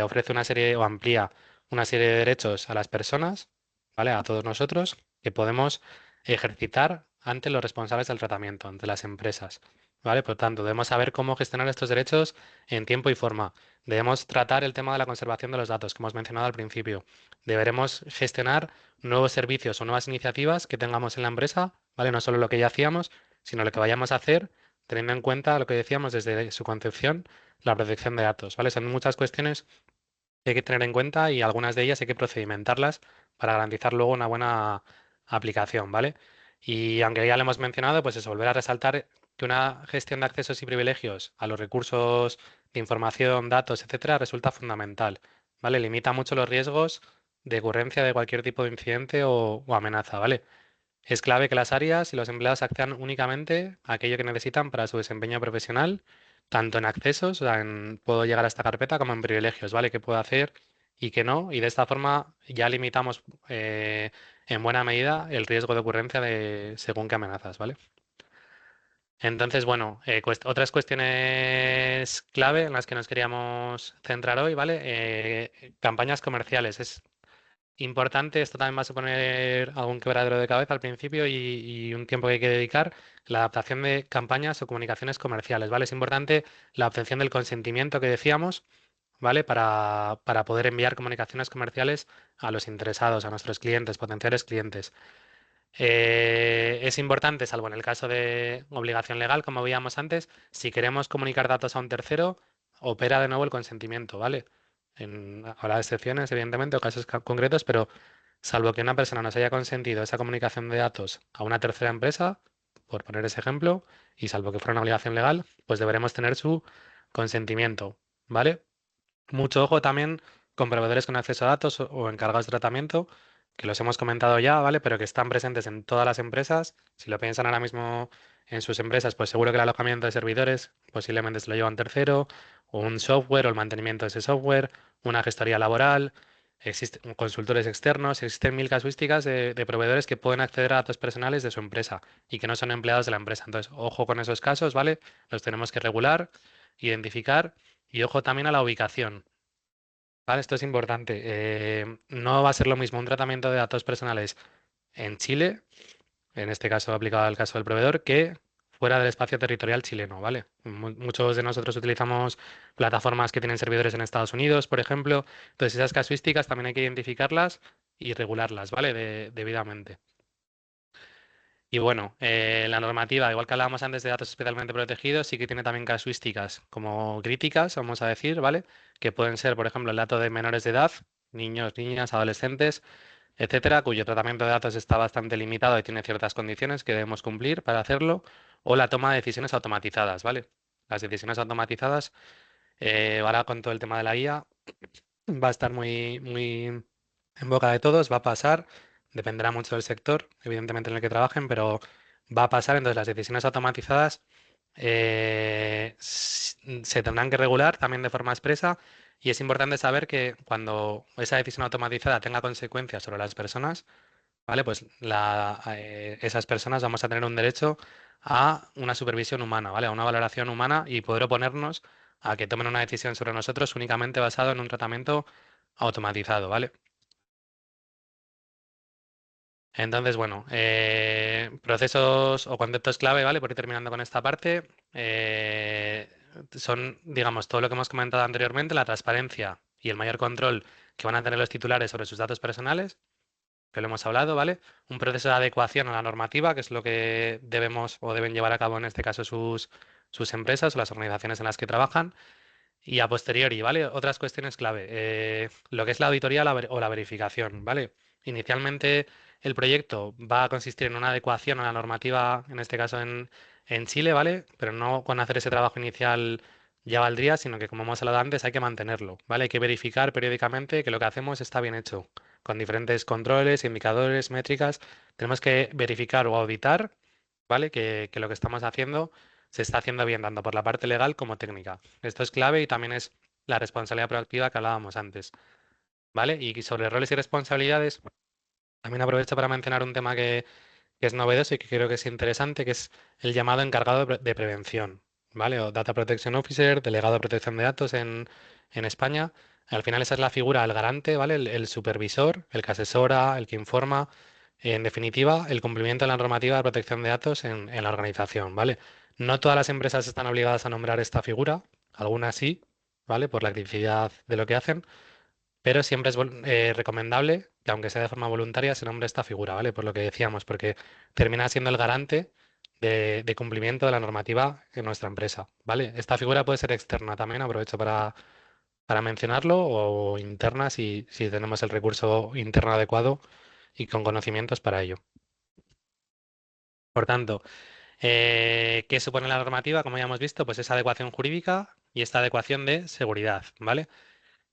ofrece una serie o amplía una serie de derechos a las personas, ¿vale? A todos nosotros, que podemos ejercitar ante los responsables del tratamiento, ante las empresas, ¿vale? Por tanto, debemos saber cómo gestionar estos derechos en tiempo y forma. Debemos tratar el tema de la conservación de los datos, que hemos mencionado al principio. Deberemos gestionar nuevos servicios o nuevas iniciativas que tengamos en la empresa, ¿vale? No solo lo que ya hacíamos, sino lo que vayamos a hacer, teniendo en cuenta lo que decíamos desde su concepción, la protección de datos, ¿vale? Son muchas cuestiones que hay que tener en cuenta y algunas de ellas hay que procedimentarlas para garantizar luego una buena aplicación, ¿vale? Y aunque ya lo hemos mencionado, pues es volver a resaltar que una gestión de accesos y privilegios a los recursos de información, datos, etcétera, resulta fundamental, ¿vale? Limita mucho los riesgos de ocurrencia de cualquier tipo de incidente o amenaza, ¿vale? Es clave que las áreas y los empleados accedan únicamente a aquello que necesitan para su desempeño profesional, tanto en accesos, o sea, puedo llegar a esta carpeta, como en privilegios, ¿vale? ¿Qué puedo hacer y qué no? Y de esta forma ya limitamos en buena medida el riesgo de ocurrencia de según qué amenazas, ¿vale? Entonces, bueno, otras cuestiones clave en las que nos queríamos centrar hoy, ¿vale? Campañas comerciales. Es importante, esto también va a suponer algún quebradero de cabeza al principio y un tiempo que hay que dedicar, la adaptación de campañas o comunicaciones comerciales, ¿vale? Es importante la obtención del consentimiento que decíamos, ¿vale? Para poder enviar comunicaciones comerciales a los interesados, a nuestros clientes, potenciales clientes. Es importante, salvo en el caso de obligación legal, como veíamos antes, si queremos comunicar datos a un tercero, opera de nuevo el consentimiento, ¿vale? Habrá excepciones, evidentemente, o casos concretos, pero salvo que una persona nos haya consentido esa comunicación de datos a una tercera empresa, por poner ese ejemplo, y salvo que fuera una obligación legal, pues deberemos tener su consentimiento, ¿vale? Mucho ojo también con proveedores con acceso a datos o encargados de tratamiento, que los hemos comentado ya, ¿vale? Pero que están presentes en todas las empresas. Si lo piensan ahora mismo en sus empresas, pues seguro que el alojamiento de servidores posiblemente se lo lleva un tercero, o un software o el mantenimiento de ese software, una gestoría laboral, existen consultores externos, existen mil casuísticas de proveedores que pueden acceder a datos personales de su empresa y que no son empleados de la empresa. Entonces, ojo con esos casos, ¿vale? Los tenemos que regular, identificar y ojo también a la ubicación. Vale, esto es importante. No va a ser lo mismo un tratamiento de datos personales en Chile, en este caso aplicado al caso del proveedor, que fuera del espacio territorial chileno, ¿vale? Muchos de nosotros utilizamos plataformas que tienen servidores en Estados Unidos, por ejemplo. Entonces, esas casuísticas también hay que identificarlas y regularlas, ¿vale? Debidamente. Y bueno, la normativa, igual que hablábamos antes de datos especialmente protegidos, sí que tiene también casuísticas como críticas, vamos a decir, ¿vale? Que pueden ser, por ejemplo, el dato de menores de edad, niños, niñas, adolescentes, etcétera, cuyo tratamiento de datos está bastante limitado y tiene ciertas condiciones que debemos cumplir para hacerlo, o la toma de decisiones automatizadas, ¿vale? Las decisiones automatizadas, ahora con todo el tema de la IA, va a estar muy en boca de todos, va a pasar, dependerá mucho del sector, evidentemente en el que trabajen, pero va a pasar, entonces las decisiones automatizadas se tendrán que regular también de forma expresa y es importante saber que cuando esa decisión automatizada tenga consecuencias sobre las personas, ¿vale? Pues esas personas vamos a tener un derecho a una supervisión humana, ¿vale? A una valoración humana y poder oponernos a que tomen una decisión sobre nosotros únicamente basado en un tratamiento automatizado, ¿vale? Entonces, bueno, procesos o conceptos clave, ¿vale? Por ir terminando con esta parte, son, digamos, todo lo que hemos comentado anteriormente, la transparencia y el mayor control que van a tener los titulares sobre sus datos personales, que lo hemos hablado, ¿vale? Un proceso de adecuación a la normativa, que es lo que debemos o deben llevar a cabo en este caso sus empresas o las organizaciones en las que trabajan. Y a posteriori, ¿vale? Otras cuestiones clave. Lo que es la auditoría o la verificación, ¿vale? Inicialmente el proyecto va a consistir en una adecuación a la normativa, en este caso en Chile, ¿vale? Pero no con hacer ese trabajo inicial ya valdría, sino que como hemos hablado antes, hay que mantenerlo, ¿vale? Hay que verificar periódicamente que lo que hacemos está bien hecho, con diferentes controles, indicadores, métricas. Tenemos que verificar o auditar, ¿vale? Que lo que estamos haciendo se está haciendo bien, tanto por la parte legal como técnica. Esto es clave y también es la responsabilidad proactiva que hablábamos antes, ¿vale? Y sobre roles y responsabilidades, también aprovecho para mencionar un tema que es novedoso y que creo que es interesante, que es el llamado encargado de prevención, ¿vale? O Data Protection Officer, delegado de protección de datos en España. Al final esa es la figura del garante, ¿vale? El supervisor, el que asesora, el que informa, en definitiva, el cumplimiento de la normativa de protección de datos en la organización, ¿vale? No todas las empresas están obligadas a nombrar esta figura, algunas sí, ¿vale? Por la criticidad de lo que hacen, pero siempre es recomendable que, aunque sea de forma voluntaria, se nombre esta figura, ¿vale? Por lo que decíamos, porque termina siendo el garante de cumplimiento de la normativa en nuestra empresa, ¿vale? Esta figura puede ser externa también, aprovecho para mencionarlo, o interna si tenemos el recurso interno adecuado y con conocimientos para ello. Por tanto, ¿qué supone la normativa? Como ya hemos visto, pues es adecuación jurídica y esta adecuación de seguridad, ¿vale?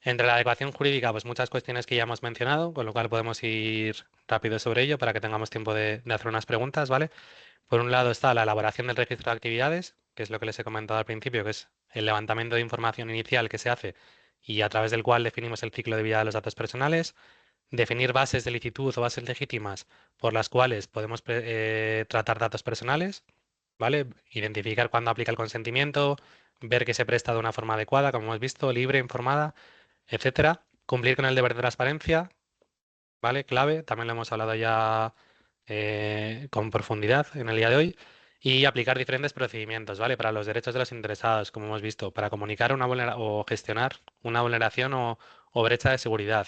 Entre la adecuación jurídica, pues muchas cuestiones que ya hemos mencionado, con lo cual podemos ir rápido sobre ello para que tengamos tiempo de hacer unas preguntas, ¿vale? Por un lado está la elaboración del registro de actividades, que es lo que les he comentado al principio, que es el levantamiento de información inicial que se hace y a través del cual definimos el ciclo de vida de los datos personales, definir bases de licitud o bases legítimas por las cuales podemos tratar datos personales, ¿vale? Identificar cuándo aplica el consentimiento, ver que se presta de una forma adecuada, como hemos visto, libre, informada, etcétera. Cumplir con el deber de transparencia, ¿vale? Clave, también lo hemos hablado ya con profundidad en el día de hoy. Y aplicar diferentes procedimientos, ¿vale? Para los derechos de los interesados, como hemos visto, para comunicar o gestionar una vulneración o brecha de seguridad.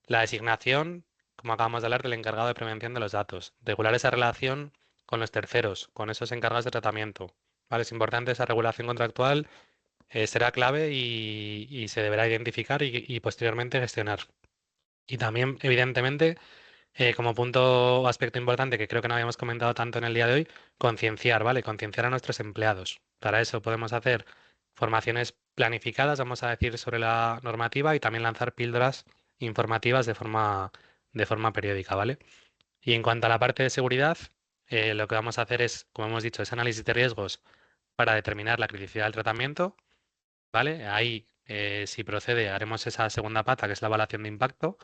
La designación, como acabamos de hablar, del encargado de prevención de los datos. Regular esa relación con los terceros, con esos encargados de tratamiento. ¿Vale? Es importante esa regulación contractual, será clave y se deberá identificar y posteriormente gestionar. Y también, evidentemente, como punto o aspecto importante que creo que no habíamos comentado tanto en el día de hoy, concienciar, ¿vale? Concienciar a nuestros empleados. Para eso podemos hacer formaciones planificadas, vamos a decir, sobre la normativa y también lanzar píldoras informativas de forma periódica, ¿vale? Y en cuanto a la parte de seguridad, lo que vamos a hacer es, como hemos dicho, es análisis de riesgos para determinar la criticidad del tratamiento, ¿vale? Ahí, si procede, haremos esa segunda pata, que es la evaluación de impacto,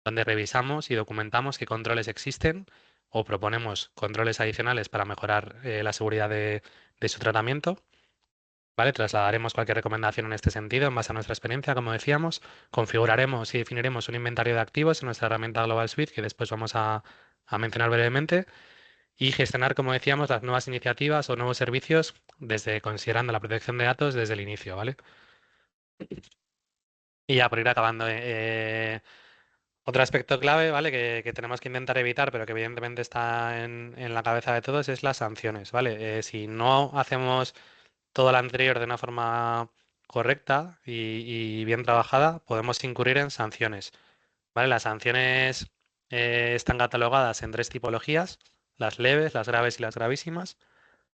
donde revisamos y documentamos qué controles existen o proponemos controles adicionales para mejorar la seguridad de su tratamiento. ¿Vale? Trasladaremos cualquier recomendación en este sentido en base a nuestra experiencia, como decíamos. Configuraremos y definiremos un inventario de activos en nuestra herramienta Global Suite, que después vamos a mencionar brevemente. Y gestionar, como decíamos, las nuevas iniciativas o nuevos servicios desde considerando la protección de datos desde el inicio, ¿vale? Y ya por ir acabando, otro aspecto clave, ¿vale? Que tenemos que intentar evitar, pero que evidentemente está en la cabeza de todos, es las sanciones, ¿vale? Si no hacemos todo lo anterior de una forma correcta y bien trabajada, podemos incurrir en sanciones, ¿vale? Las sanciones están catalogadas en tres tipologías: las leves, las graves y las gravísimas,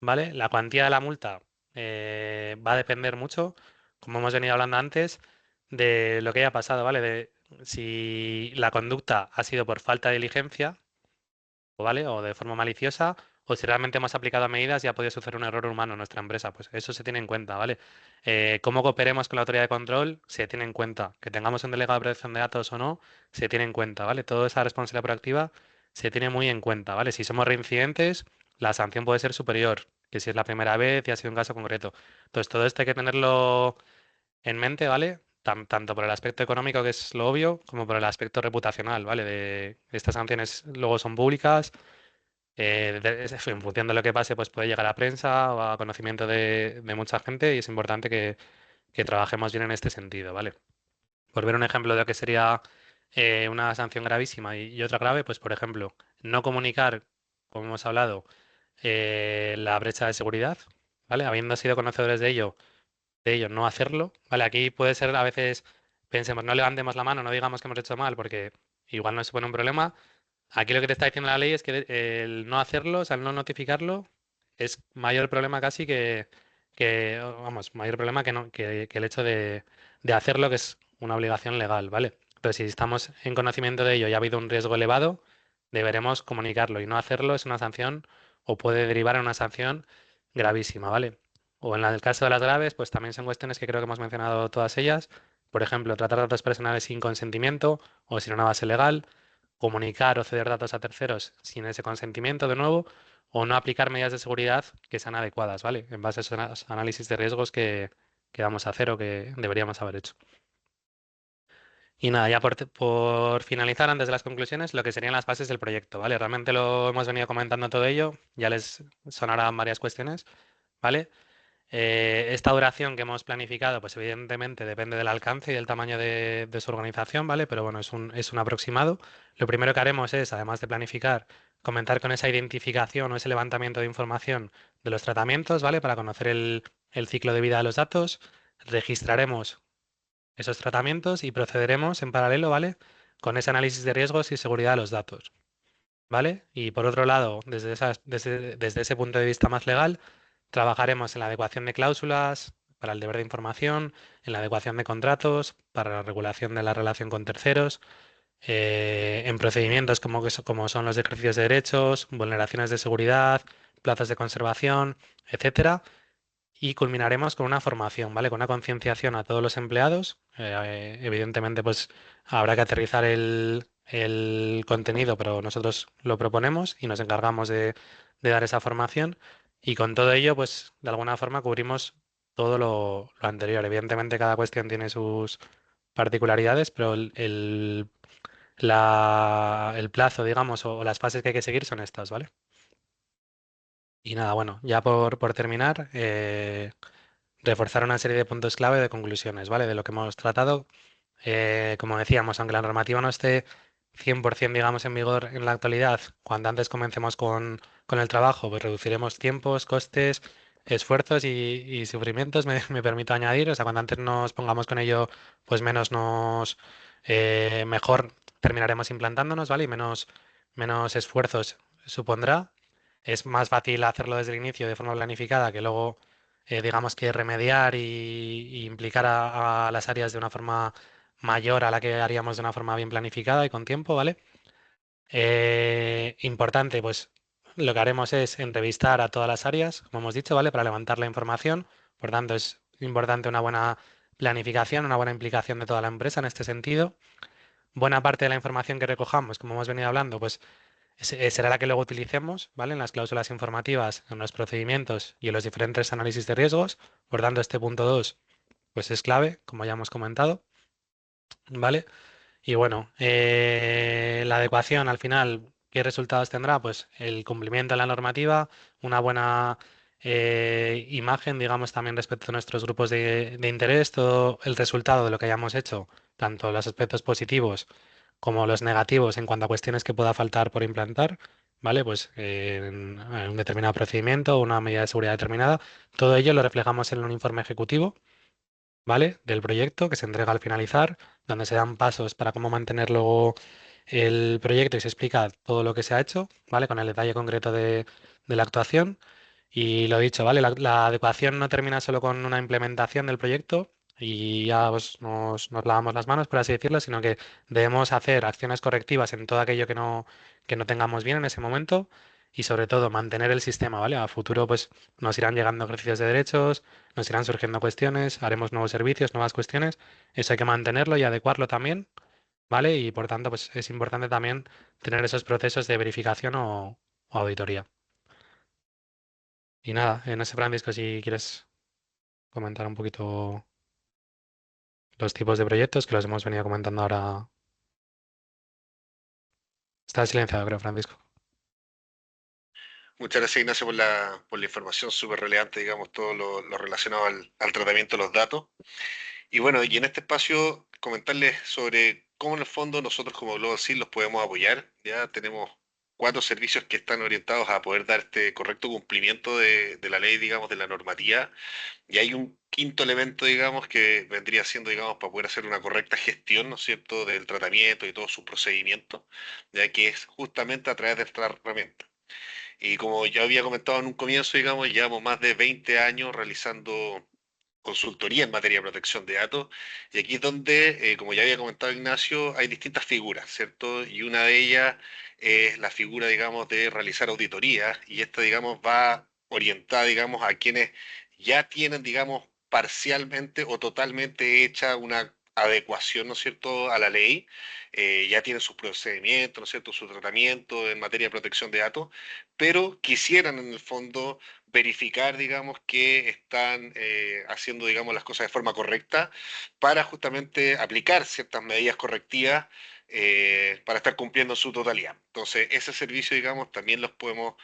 ¿vale? La cuantía de la multa va a depender mucho, como hemos venido hablando antes, de lo que haya pasado, ¿vale? De si la conducta ha sido por falta de diligencia, o ¿vale? O de forma maliciosa, o si realmente hemos aplicado medidas y ha podido suceder un error humano en nuestra empresa. Pues eso se tiene en cuenta, ¿vale? Cómo cooperemos con la autoridad de control se tiene en cuenta. Que tengamos un delegado de protección de datos o no, se tiene en cuenta, ¿vale? Toda esa responsabilidad proactiva se tiene muy en cuenta, ¿vale? Si somos reincidentes, la sanción puede ser superior que si es la primera vez y ha sido un caso concreto. Entonces, todo esto hay que tenerlo en mente, ¿vale? tanto por el aspecto económico, que es lo obvio, como por el aspecto reputacional, ¿vale? De estas sanciones luego son públicas, en función de lo que pase, pues puede llegar a prensa o a conocimiento de mucha gente y es importante que trabajemos bien en este sentido, ¿vale? Por ver un ejemplo de lo que sería una sanción gravísima y otra grave, pues por ejemplo, no comunicar, como hemos hablado, la brecha de seguridad, ¿vale? Habiendo sido conocedores de ello, no hacerlo, ¿vale? Aquí puede ser a veces, pensemos, no levantemos la mano, no digamos que hemos hecho mal, porque igual no supone un problema. Aquí lo que te está diciendo la ley es que el no hacerlo, o sea, el no notificarlo, es mayor problema casi vamos, mayor problema que, no, que el hecho de hacerlo, que es una obligación legal, ¿vale? Entonces, si estamos en conocimiento de ello y ha habido un riesgo elevado, deberemos comunicarlo y no hacerlo es una sanción o puede derivar en una sanción gravísima, ¿vale? O en el caso de las graves, pues también son cuestiones que creo que hemos mencionado todas ellas. Por ejemplo, tratar datos personales sin consentimiento o sin una base legal, comunicar o ceder datos a terceros sin ese consentimiento de nuevo, o no aplicar medidas de seguridad que sean adecuadas, ¿vale? En base a esos análisis de riesgos que vamos a hacer o que deberíamos haber hecho. Y nada, ya por finalizar, antes de las conclusiones, lo que serían las fases del proyecto, ¿vale? Realmente lo hemos venido comentando todo ello, ya les sonarán varias cuestiones, ¿vale? Esta duración que hemos planificado, pues evidentemente depende del alcance y del tamaño de su organización, ¿vale? Pero bueno, es un aproximado. Lo primero que haremos es, además de planificar, comentar con esa identificación o ese levantamiento de información de los tratamientos, ¿vale? Para conocer el ciclo de vida de los datos. Registraremos esos tratamientos y procederemos en paralelo, ¿vale? Con ese análisis de riesgos y seguridad de los datos, ¿vale? Y por otro lado, desde ese punto de vista más legal, trabajaremos en la adecuación de cláusulas para el deber de información, en la adecuación de contratos, para la regulación de la relación con terceros, en procedimientos como son los ejercicios de derechos, vulneraciones de seguridad, plazos de conservación, etcétera. Y culminaremos con una formación, ¿vale? Con una concienciación a todos los empleados. Evidentemente, pues habrá que aterrizar el contenido, pero nosotros lo proponemos y nos encargamos de dar esa formación. Y con todo ello, pues de alguna forma cubrimos todo lo anterior. Evidentemente, cada cuestión tiene sus particularidades, pero el plazo, digamos, o las fases que hay que seguir son estas, ¿vale? Y nada, bueno, ya por terminar, reforzar una serie de puntos clave de conclusiones, ¿vale? De lo que hemos tratado. Como decíamos, aunque la normativa no esté 100%, digamos, en vigor en la actualidad, cuando antes comencemos con el trabajo, pues reduciremos tiempos, costes, esfuerzos y sufrimientos, me permito añadir. O sea, cuando antes nos pongamos con ello, pues mejor terminaremos implantándonos, ¿vale? Y menos esfuerzos supondrá. Es más fácil hacerlo desde el inicio de forma planificada que luego, digamos que remediar y implicar a las áreas de una forma mayor a la que haríamos de una forma bien planificada y con tiempo, ¿vale? Importante, pues lo que haremos es entrevistar a todas las áreas, como hemos dicho, ¿vale? Para levantar la información. Por tanto, es importante una buena planificación, una buena implicación de toda la empresa en este sentido. Buena parte de la información que recojamos, como hemos venido hablando, pues será la que luego utilicemos, ¿vale? En las cláusulas informativas, en los procedimientos y en los diferentes análisis de riesgos. Por tanto, este punto 2 pues es clave, como ya hemos comentado, ¿vale? Y bueno, la adecuación al final, ¿qué resultados tendrá? Pues el cumplimiento de la normativa, una buena imagen, digamos, también respecto a nuestros grupos de interés, todo el resultado de lo que hayamos hecho, tanto los aspectos positivos como los negativos en cuanto a cuestiones que pueda faltar por implantar, ¿vale? Pues en un determinado procedimiento, una medida de seguridad determinada, todo ello lo reflejamos en un informe ejecutivo, ¿vale? Del proyecto que se entrega al finalizar, donde se dan pasos para cómo mantener luego el proyecto y se explica todo lo que se ha hecho, ¿vale? Con el detalle concreto de la actuación. Y lo dicho, ¿vale? La adecuación no termina solo con una implementación del proyecto y ya pues, nos lavamos las manos, por así decirlo, sino que debemos hacer acciones correctivas en todo aquello que no tengamos bien en ese momento y sobre todo mantener el sistema, ¿vale? A futuro pues nos irán llegando ejercicios de derechos, nos irán surgiendo cuestiones, haremos nuevos servicios, nuevas cuestiones. Eso hay que mantenerlo y adecuarlo también, ¿vale? Y por tanto pues es importante también tener esos procesos de verificación o auditoría. Y nada, no sé, Francisco, si quieres comentar un poquito los tipos de proyectos que los hemos venido comentando ahora. Está silenciado, creo, Francisco. Muchas gracias, Ignacio, por la información súper relevante, digamos, todo lo relacionado al tratamiento de los datos. Y bueno, y en este espacio comentarles sobre cómo en el fondo nosotros como Global Seal los podemos apoyar. Ya tenemos cuatro servicios que están orientados a poder dar este correcto cumplimiento de la ley, digamos, de la normativa. Y hay un quinto elemento, digamos, que vendría siendo, digamos, para poder hacer una correcta gestión, ¿no es cierto?, del tratamiento y todo su procedimiento, ya que es justamente a través de esta herramienta. Y como ya había comentado en un comienzo, digamos, llevamos más de 20 años realizando consultoría en materia de protección de datos. Y aquí es donde, como ya había comentado Ignacio, hay distintas figuras, ¿cierto? Y una de ellas es la figura, digamos, de realizar auditorías. Y esta, digamos, va orientada, digamos, a quienes ya tienen, digamos, parcialmente o totalmente hecha una adecuación, ¿no es cierto?, a la ley, ya tienen sus procedimientos, ¿no es cierto?, su tratamiento en materia de protección de datos, pero quisieran en el fondo verificar, digamos, que están haciendo, digamos, las cosas de forma correcta para justamente aplicar ciertas medidas correctivas para estar cumpliendo su totalidad. Entonces, ese servicio, digamos, también lo podemos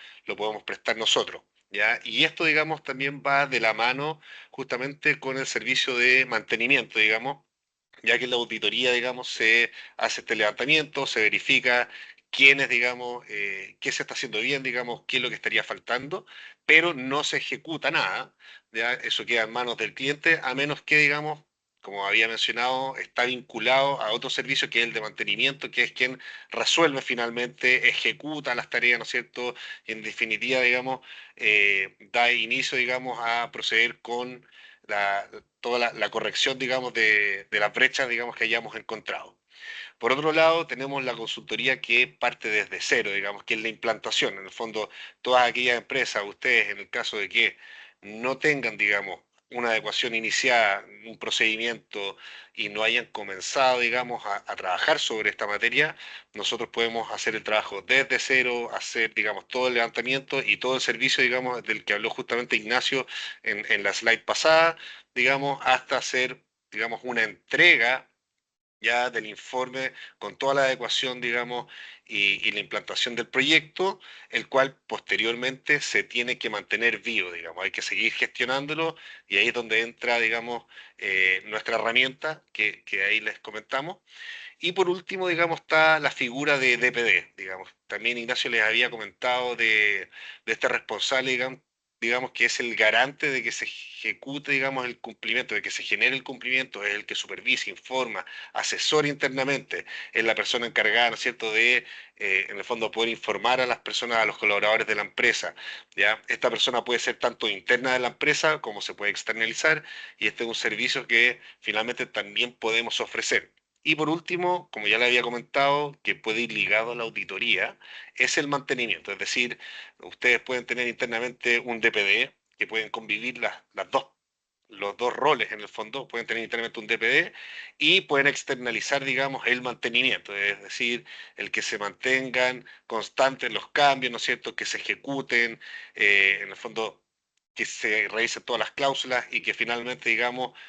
prestar nosotros. ¿Ya? Y esto, digamos, también va de la mano justamente con el servicio de mantenimiento, digamos, ya que en la auditoría, digamos, se hace este levantamiento, se verifica quiénes, digamos, qué se está haciendo bien, digamos, qué es lo que estaría faltando, pero no se ejecuta nada, ¿ya? Eso queda en manos del cliente, a menos que, digamos, como había mencionado, está vinculado a otro servicio que es el de mantenimiento, que es quien resuelve finalmente, ejecuta las tareas, ¿no es cierto? Y en definitiva, digamos, da inicio, digamos, a proceder con la, toda la corrección, digamos, de las brechas, digamos, que hayamos encontrado. Por otro lado, tenemos la consultoría que parte desde cero, digamos, que es la implantación. En el fondo, todas aquellas empresas, ustedes, en el caso de que no tengan, digamos, una adecuación iniciada, un procedimiento y no hayan comenzado, digamos, a trabajar sobre esta materia, nosotros podemos hacer el trabajo desde cero, hacer, digamos, todo el levantamiento y todo el servicio, digamos, del que habló justamente Ignacio en la slide pasada, digamos, hasta hacer, digamos, una entrega ya del informe con toda la adecuación, digamos, y la implantación del proyecto, el cual posteriormente se tiene que mantener vivo, digamos, hay que seguir gestionándolo y ahí es donde entra, digamos, nuestra herramienta que ahí les comentamos. Y por último, digamos, está la figura de DPD, digamos. También Ignacio les había comentado de este responsable, digamos, que es el garante de que se ejecute, digamos, el cumplimiento, de que se genere el cumplimiento, es el que supervisa, informa, asesora internamente, es la persona encargada, ¿no es cierto?, de, en el fondo, poder informar a las personas, a los colaboradores de la empresa, ¿ya? Esta persona puede ser tanto interna de la empresa como se puede externalizar, y este es un servicio que finalmente también podemos ofrecer. Y por último, como ya le había comentado, que puede ir ligado a la auditoría, es el mantenimiento. Es decir, ustedes pueden tener internamente un DPD, que pueden convivir los dos roles en el fondo, pueden tener internamente un DPD y pueden externalizar, digamos, el mantenimiento, es decir, el que se mantengan constantes los cambios, ¿no es cierto?, que se ejecuten, en el fondo, que se revisen todas las cláusulas y que finalmente, digamos,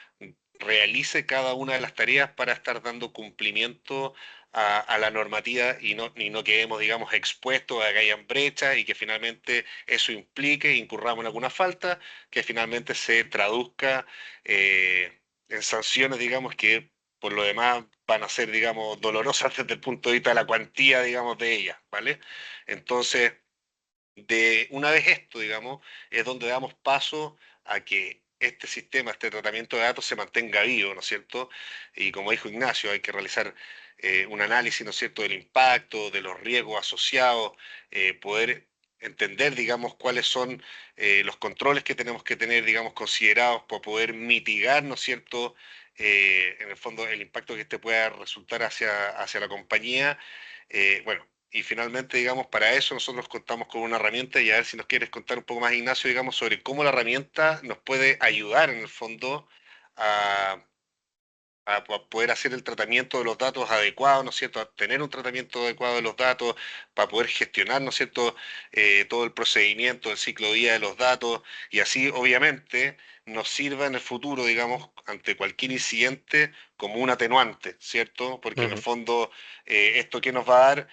realice cada una de las tareas para estar dando cumplimiento a la normativa y no quedemos, digamos, expuestos a que hayan brechas y que finalmente eso implique, incurramos en alguna falta, que finalmente se traduzca en sanciones, digamos, que por lo demás van a ser, digamos, dolorosas desde el punto de vista de la cuantía, digamos, de ellas, ¿vale? Entonces, de una vez esto, digamos, es donde damos paso a que este sistema, este tratamiento de datos se mantenga vivo, ¿no es cierto? Y como dijo Ignacio, hay que realizar un análisis, ¿no es cierto?, del impacto, de los riesgos asociados, poder entender, digamos, cuáles son los controles que tenemos que tener, digamos, considerados para poder mitigar, ¿no es cierto?, en el fondo el impacto que este pueda resultar hacia la compañía. Bueno, y finalmente, digamos, para eso nosotros contamos con una herramienta y a ver si nos quieres contar un poco más, Ignacio, digamos, sobre cómo la herramienta nos puede ayudar en el fondo a, poder hacer el tratamiento de los datos adecuado, ¿no es cierto? A tener un tratamiento adecuado de los datos, para poder gestionar, ¿no es cierto?, todo el procedimiento, el ciclo de vida de los datos y así, obviamente, nos sirva en el futuro, digamos, ante cualquier incidente como un atenuante, ¿cierto? Porque en el Ujú. fondo, esto que nos va a dar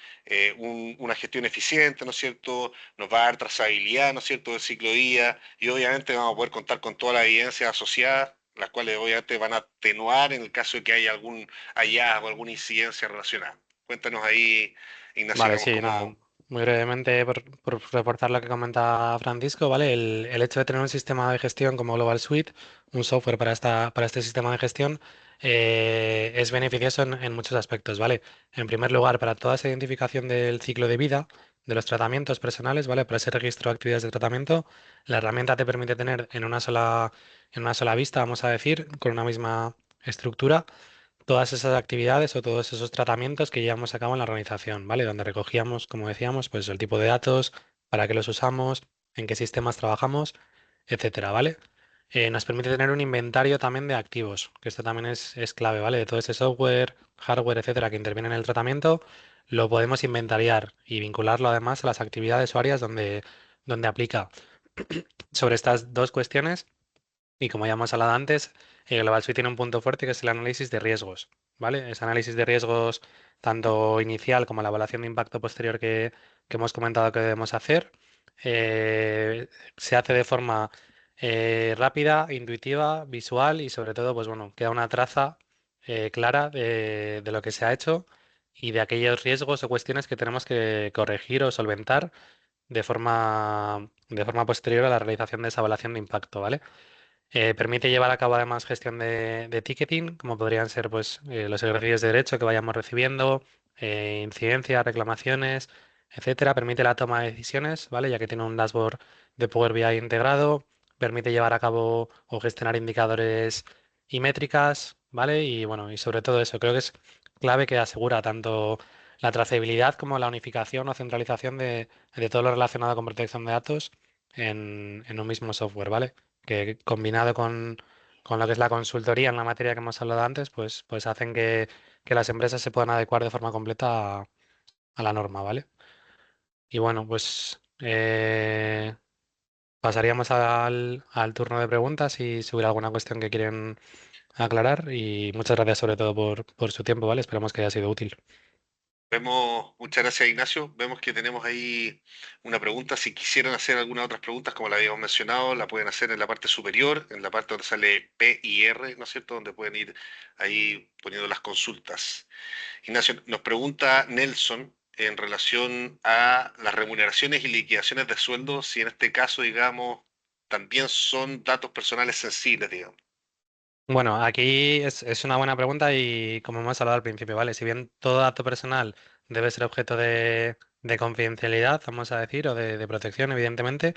una gestión eficiente, ¿no es cierto? Nos va a dar trazabilidad, ¿no es cierto?, del ciclo de vida y obviamente vamos a poder contar con todas las evidencias asociadas, las cuales obviamente van a atenuar en el caso de que haya algún hallazgo, alguna incidencia relacionada. Cuéntanos ahí, Ignacio, Vale, digamos, sí, nada, cómo. muy brevemente por reforzar lo que comenta Francisco, ¿vale? El hecho de tener un sistema de gestión como Global Suite, un software para este sistema de gestión, es beneficioso en muchos aspectos, ¿vale? En primer lugar, para toda esa identificación del ciclo de vida de los tratamientos personales, ¿vale? Para ese registro de actividades de tratamiento, la herramienta te permite tener en una sola vista, vamos a decir, con una misma estructura todas esas actividades o todos esos tratamientos que llevamos a cabo en la organización, ¿vale? Donde recogíamos, como decíamos, pues el tipo de datos, para qué los usamos, en qué sistemas trabajamos, etcétera, ¿vale? Nos permite tener un inventario también de activos, que esto también es clave, ¿vale? De todo ese software, hardware, etcétera, que interviene en el tratamiento, lo podemos inventariar y vincularlo además a las actividades o áreas donde aplica. Sobre estas dos cuestiones, y como ya hemos hablado antes, Global Suite tiene un punto fuerte que es el análisis de riesgos, ¿vale? Ese análisis de riesgos, tanto inicial como la evaluación de impacto posterior que hemos comentado que debemos hacer, se hace de forma rápida, intuitiva, visual y sobre todo, pues bueno, queda una traza clara de lo que se ha hecho y de aquellos riesgos o cuestiones que tenemos que corregir o solventar de forma posterior a la realización de esa evaluación de impacto, ¿vale? Permite llevar a cabo además gestión de ticketing, como podrían ser pues, los ejercicios de derecho que vayamos recibiendo, incidencias, reclamaciones, etcétera. Permite la toma de decisiones, ¿vale? Ya que tiene un dashboard de Power BI integrado. Permite llevar a cabo o gestionar indicadores y métricas, ¿vale? Y bueno, y sobre todo eso, creo que es clave que asegura tanto la trazabilidad como la unificación o centralización de todo lo relacionado con protección de datos en un mismo software, ¿vale? Que combinado con lo que es la consultoría en la materia que hemos hablado antes, pues hacen que las empresas se puedan adecuar de forma completa a la norma, ¿vale? Y bueno, pues pasaríamos al turno de preguntas si hubiera alguna cuestión que quieren aclarar y muchas gracias sobre todo por su tiempo, ¿vale? Esperamos que haya sido útil. Muchas gracias, Ignacio. Vemos que tenemos ahí una pregunta. Si quisieran hacer algunas otras preguntas, como la habíamos mencionado, la pueden hacer en la parte superior, en la parte donde sale P y R, ¿no es cierto? Donde pueden ir ahí poniendo las consultas. Ignacio, nos pregunta Nelson en relación a las remuneraciones y liquidaciones de sueldo, si en este caso, digamos, también son datos personales sensibles, digamos. Bueno, aquí es una buena pregunta y como hemos hablado al principio, ¿vale? Si bien todo dato personal debe ser objeto de confidencialidad, vamos a decir, o de protección, evidentemente,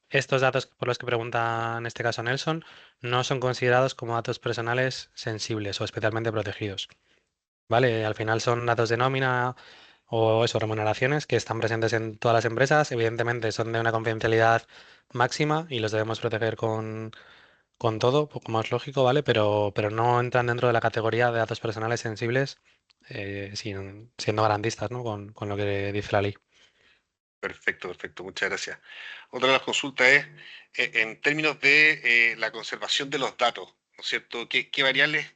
estos datos por los que pregunta en este caso Nelson no son considerados como datos personales sensibles o especialmente protegidos, ¿vale? Al final son datos de nómina o eso, remuneraciones que están presentes en todas las empresas, evidentemente son de una confidencialidad máxima y los debemos proteger con todo, poco más lógico, ¿vale? Pero no entran dentro de la categoría de datos personales sensibles, siendo garantistas, ¿no? Con lo que dice la ley. Perfecto, perfecto, muchas gracias. Otra de las consultas es, en términos de la conservación de los datos, ¿no es cierto? ¿Qué variables,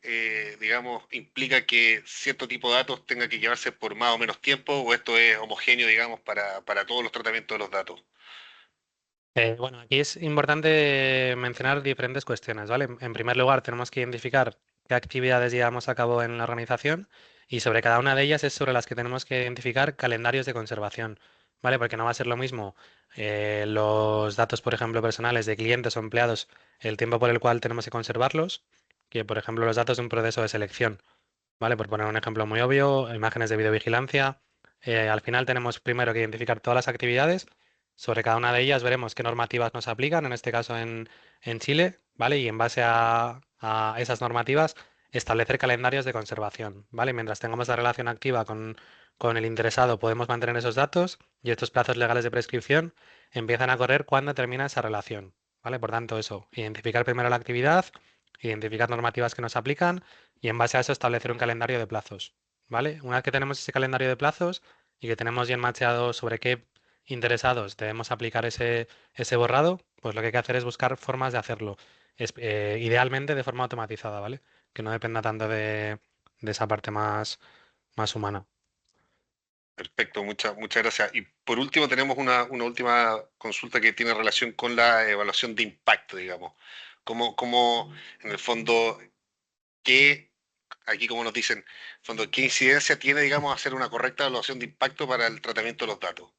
digamos, implica que cierto tipo de datos tenga que llevarse por más o menos tiempo o esto es homogéneo, digamos, para todos los tratamientos de los datos? Bueno, aquí es importante mencionar diferentes cuestiones, ¿vale? En primer lugar, tenemos que identificar qué actividades llevamos a cabo en la organización y sobre cada una de ellas es sobre las que tenemos que identificar calendarios de conservación, ¿vale? Porque no va a ser lo mismo los datos, por ejemplo, personales de clientes o empleados, el tiempo por el cual tenemos que conservarlos, que, por ejemplo, los datos de un proceso de selección. ¿Vale? Por poner un ejemplo muy obvio, imágenes de videovigilancia. Al final tenemos primero que identificar todas las actividades. Sobre cada una de ellas veremos qué normativas nos aplican, en este caso en Chile, ¿vale? Y en base a esas normativas establecer calendarios de conservación, ¿vale? Mientras tengamos la relación activa con el interesado, podemos mantener esos datos y estos plazos legales de prescripción empiezan a correr cuando termina esa relación, ¿vale? Por tanto, eso, identificar primero la actividad, identificar normativas que nos aplican y en base a eso establecer un calendario de plazos, ¿vale? Una vez que tenemos ese calendario de plazos y que tenemos bien macheado sobre qué interesados debemos aplicar ese borrado, pues lo que hay que hacer es buscar formas de hacerlo, idealmente de forma automatizada, ¿vale? Que no dependa tanto de esa parte más humana. Perfecto, muchas gracias. Y por último, tenemos una última consulta que tiene relación con la evaluación de impacto, digamos. Cómo en el fondo, qué, aquí como nos dicen, en el fondo, qué incidencia tiene, digamos, hacer una correcta evaluación de impacto para el tratamiento de los datos?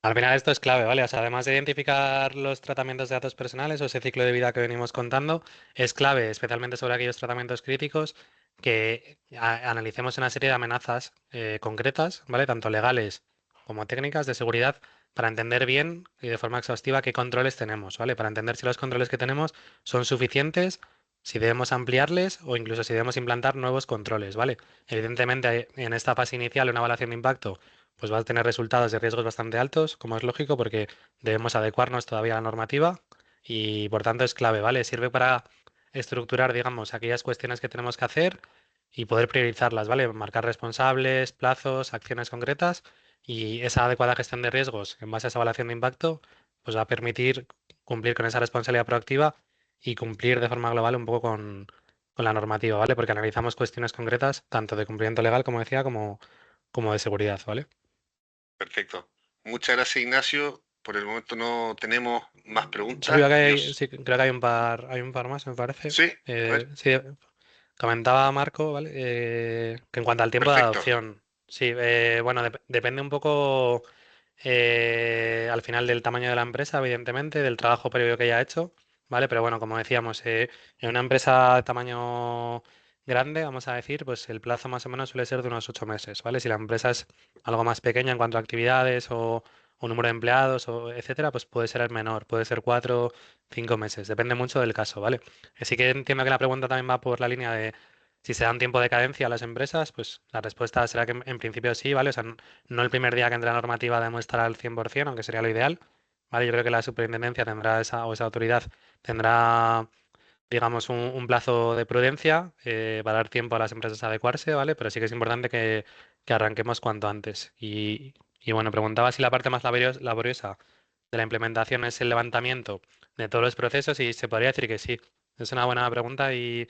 Al final esto es clave, ¿vale? O sea, además de identificar los tratamientos de datos personales o ese ciclo de vida que venimos contando, es clave, especialmente sobre aquellos tratamientos críticos, que analicemos una serie de amenazas concretas, ¿vale? Tanto legales como técnicas de seguridad, para entender bien y de forma exhaustiva qué controles tenemos, ¿vale? Para entender si los controles que tenemos son suficientes, si debemos ampliarles o incluso si debemos implantar nuevos controles, ¿vale? Evidentemente, en esta fase inicial, una evaluación de impacto pues va a tener resultados de riesgos bastante altos, como es lógico, porque debemos adecuarnos todavía a la normativa y por tanto es clave, ¿vale? Sirve para estructurar, digamos, aquellas cuestiones que tenemos que hacer y poder priorizarlas, ¿vale? Marcar responsables, plazos, acciones concretas y esa adecuada gestión de riesgos en base a esa evaluación de impacto, pues va a permitir cumplir con esa responsabilidad proactiva y cumplir de forma global un poco con la normativa, ¿vale? Porque analizamos cuestiones concretas, tanto de cumplimiento legal, como decía, como de seguridad, ¿vale? Perfecto. Muchas gracias, Ignacio. Por el momento no tenemos más Sí, veo preguntas. que Yo, sí, creo que hay un par más, me parece. sí, a ver, Sí, comentaba Marco, ¿vale? Que en cuanto al tiempo de perfecto. adopción, sí, bueno, depende un poco al final del tamaño de la empresa, evidentemente, del trabajo previo que haya hecho, ¿vale? Pero bueno, como decíamos, en una empresa de tamaño grande, vamos a decir, pues el plazo más o menos suele ser de unos 8 meses, ¿vale? Si la empresa es algo más pequeña en cuanto a actividades o número de empleados o etcétera, pues puede ser el menor, puede ser 4, 5 meses, depende mucho del caso, ¿vale? Sí que entiendo que la pregunta también va por la línea de si se da un tiempo de cadencia a las empresas, pues la respuesta será que en principio sí, ¿vale? O sea, no el primer día que entre la normativa demuestra al 100%, aunque sería lo ideal, ¿vale? Yo creo que la superintendencia tendrá o esa autoridad tendrá, digamos, un plazo de prudencia para dar tiempo a las empresas a adecuarse, ¿vale? Pero sí que es importante que arranquemos cuanto antes. Y bueno, preguntaba si la parte más laboriosa de la implementación es el levantamiento de todos los procesos y se podría decir que sí. Es una buena pregunta y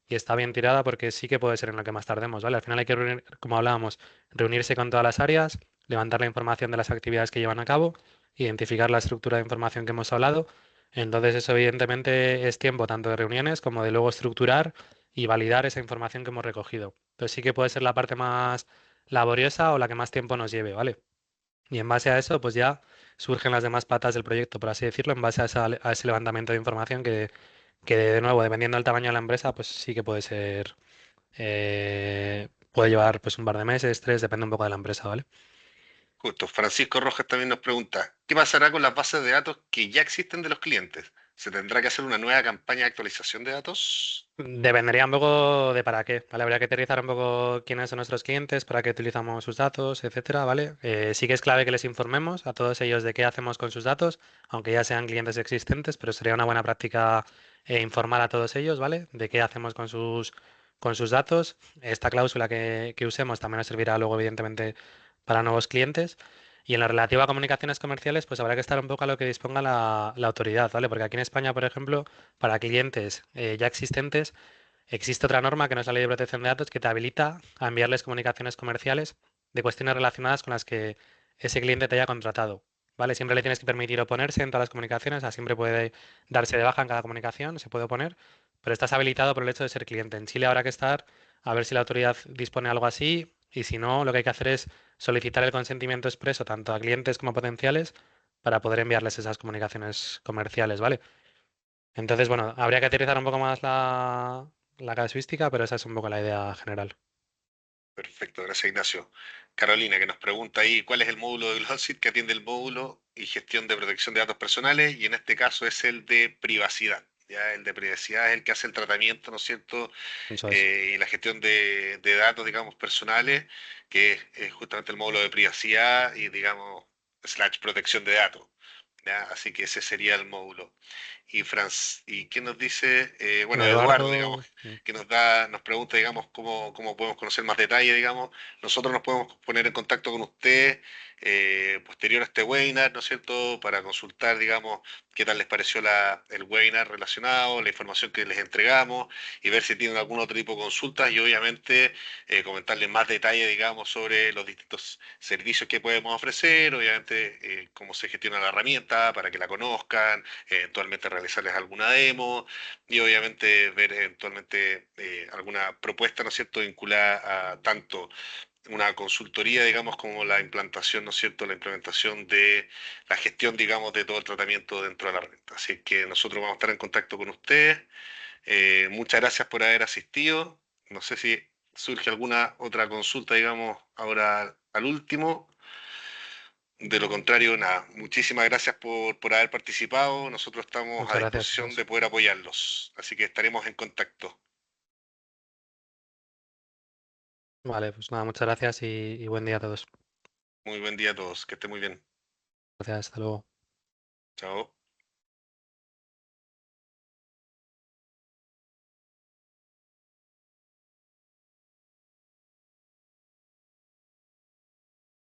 está bien tirada porque sí que puede ser en lo que más tardemos, ¿vale? Al final hay que reunir, como hablábamos, reunirse con todas las áreas, levantar la información de las actividades que llevan a cabo, identificar la estructura de información que hemos hablado. Entonces eso evidentemente es tiempo tanto de reuniones como de luego estructurar y validar esa información que hemos recogido. Entonces sí que puede ser la parte más laboriosa o la que más tiempo nos lleve, ¿vale? Y en base a eso, pues ya surgen las demás patas del proyecto, por así decirlo, en base a ese levantamiento de información que, de nuevo, dependiendo del tamaño de la empresa, pues sí que puede ser, puede llevar pues un par de meses, tres, depende un poco de la empresa, ¿vale? Justo. Francisco Rojas también nos pregunta, ¿qué pasará con las bases de datos que ya existen de los clientes? ¿Se tendrá que hacer una nueva campaña de actualización de datos? Dependería un poco de para qué, ¿vale? Habría que aterrizar un poco quiénes son nuestros clientes, para qué utilizamos sus datos, etcétera, ¿vale? Sí que es clave que les informemos a todos ellos de qué hacemos con sus datos, aunque ya sean clientes existentes, pero sería una buena práctica informar a todos ellos, ¿vale? De qué hacemos con sus datos. Esta cláusula que usemos también nos servirá luego, evidentemente, para nuevos clientes. Y en la relativa a comunicaciones comerciales, pues habrá que estar un poco a lo que disponga la autoridad, ¿vale? Porque aquí en España, por ejemplo, para clientes ya existentes, existe otra norma que no es la Ley de Protección de Datos que te habilita a enviarles comunicaciones comerciales de cuestiones relacionadas con las que ese cliente te haya contratado. ¿Vale? Siempre le tienes que permitir oponerse en todas las comunicaciones, o sea, siempre puede darse de baja en cada comunicación, se puede oponer, pero estás habilitado por el hecho de ser cliente. En Chile habrá que estar a ver si la autoridad dispone algo así y si no, lo que hay que hacer es solicitar el consentimiento expreso tanto a clientes como a potenciales para poder enviarles esas comunicaciones comerciales, ¿vale? Entonces, bueno, habría que aterrizar un poco más la casuística, pero esa es un poco la idea general. Perfecto, gracias Ignacio. Carolina, que nos pregunta ahí cuál es el módulo de Glossit que atiende el módulo y gestión de protección de datos personales, y en este caso es el de privacidad. Ya el de privacidad es el que hace el tratamiento, ¿no es cierto? Eso es. Y la gestión de datos, digamos, personales, que es justamente el módulo de privacidad y, digamos, slash protección de datos. ¿Ya? Así que ese sería el módulo. y quién nos dice, bueno, Eduardo, digamos, Eduardo, que nos pregunta, digamos, cómo podemos conocer más detalle, digamos. Nosotros nos podemos poner en contacto con usted posterior a este webinar, ¿no es cierto?, para consultar, digamos, qué tal les pareció el webinar relacionado, la información que les entregamos y ver si tienen algún otro tipo de consultas y obviamente comentarles más detalle, digamos, sobre los distintos servicios que podemos ofrecer, obviamente cómo se gestiona la herramienta para que la conozcan, eventualmente realizarles alguna demo y obviamente ver eventualmente alguna propuesta, ¿no es cierto?, vinculada a tanto una consultoría, digamos, como la implantación, ¿no es cierto?, la implementación de la gestión, digamos, de todo el tratamiento dentro de la herramienta. Así que nosotros vamos a estar en contacto con ustedes. Muchas gracias por haber asistido. No sé si surge alguna otra consulta, digamos, ahora al último. De lo contrario, nada. Muchísimas gracias por haber participado. Nosotros estamos a muchas gracias a disposición todos. de poder apoyarlos. Así que estaremos en contacto. Vale, pues nada, muchas gracias y buen día a todos. Muy buen día a todos. Que esté muy bien. Gracias, hasta luego. Chao.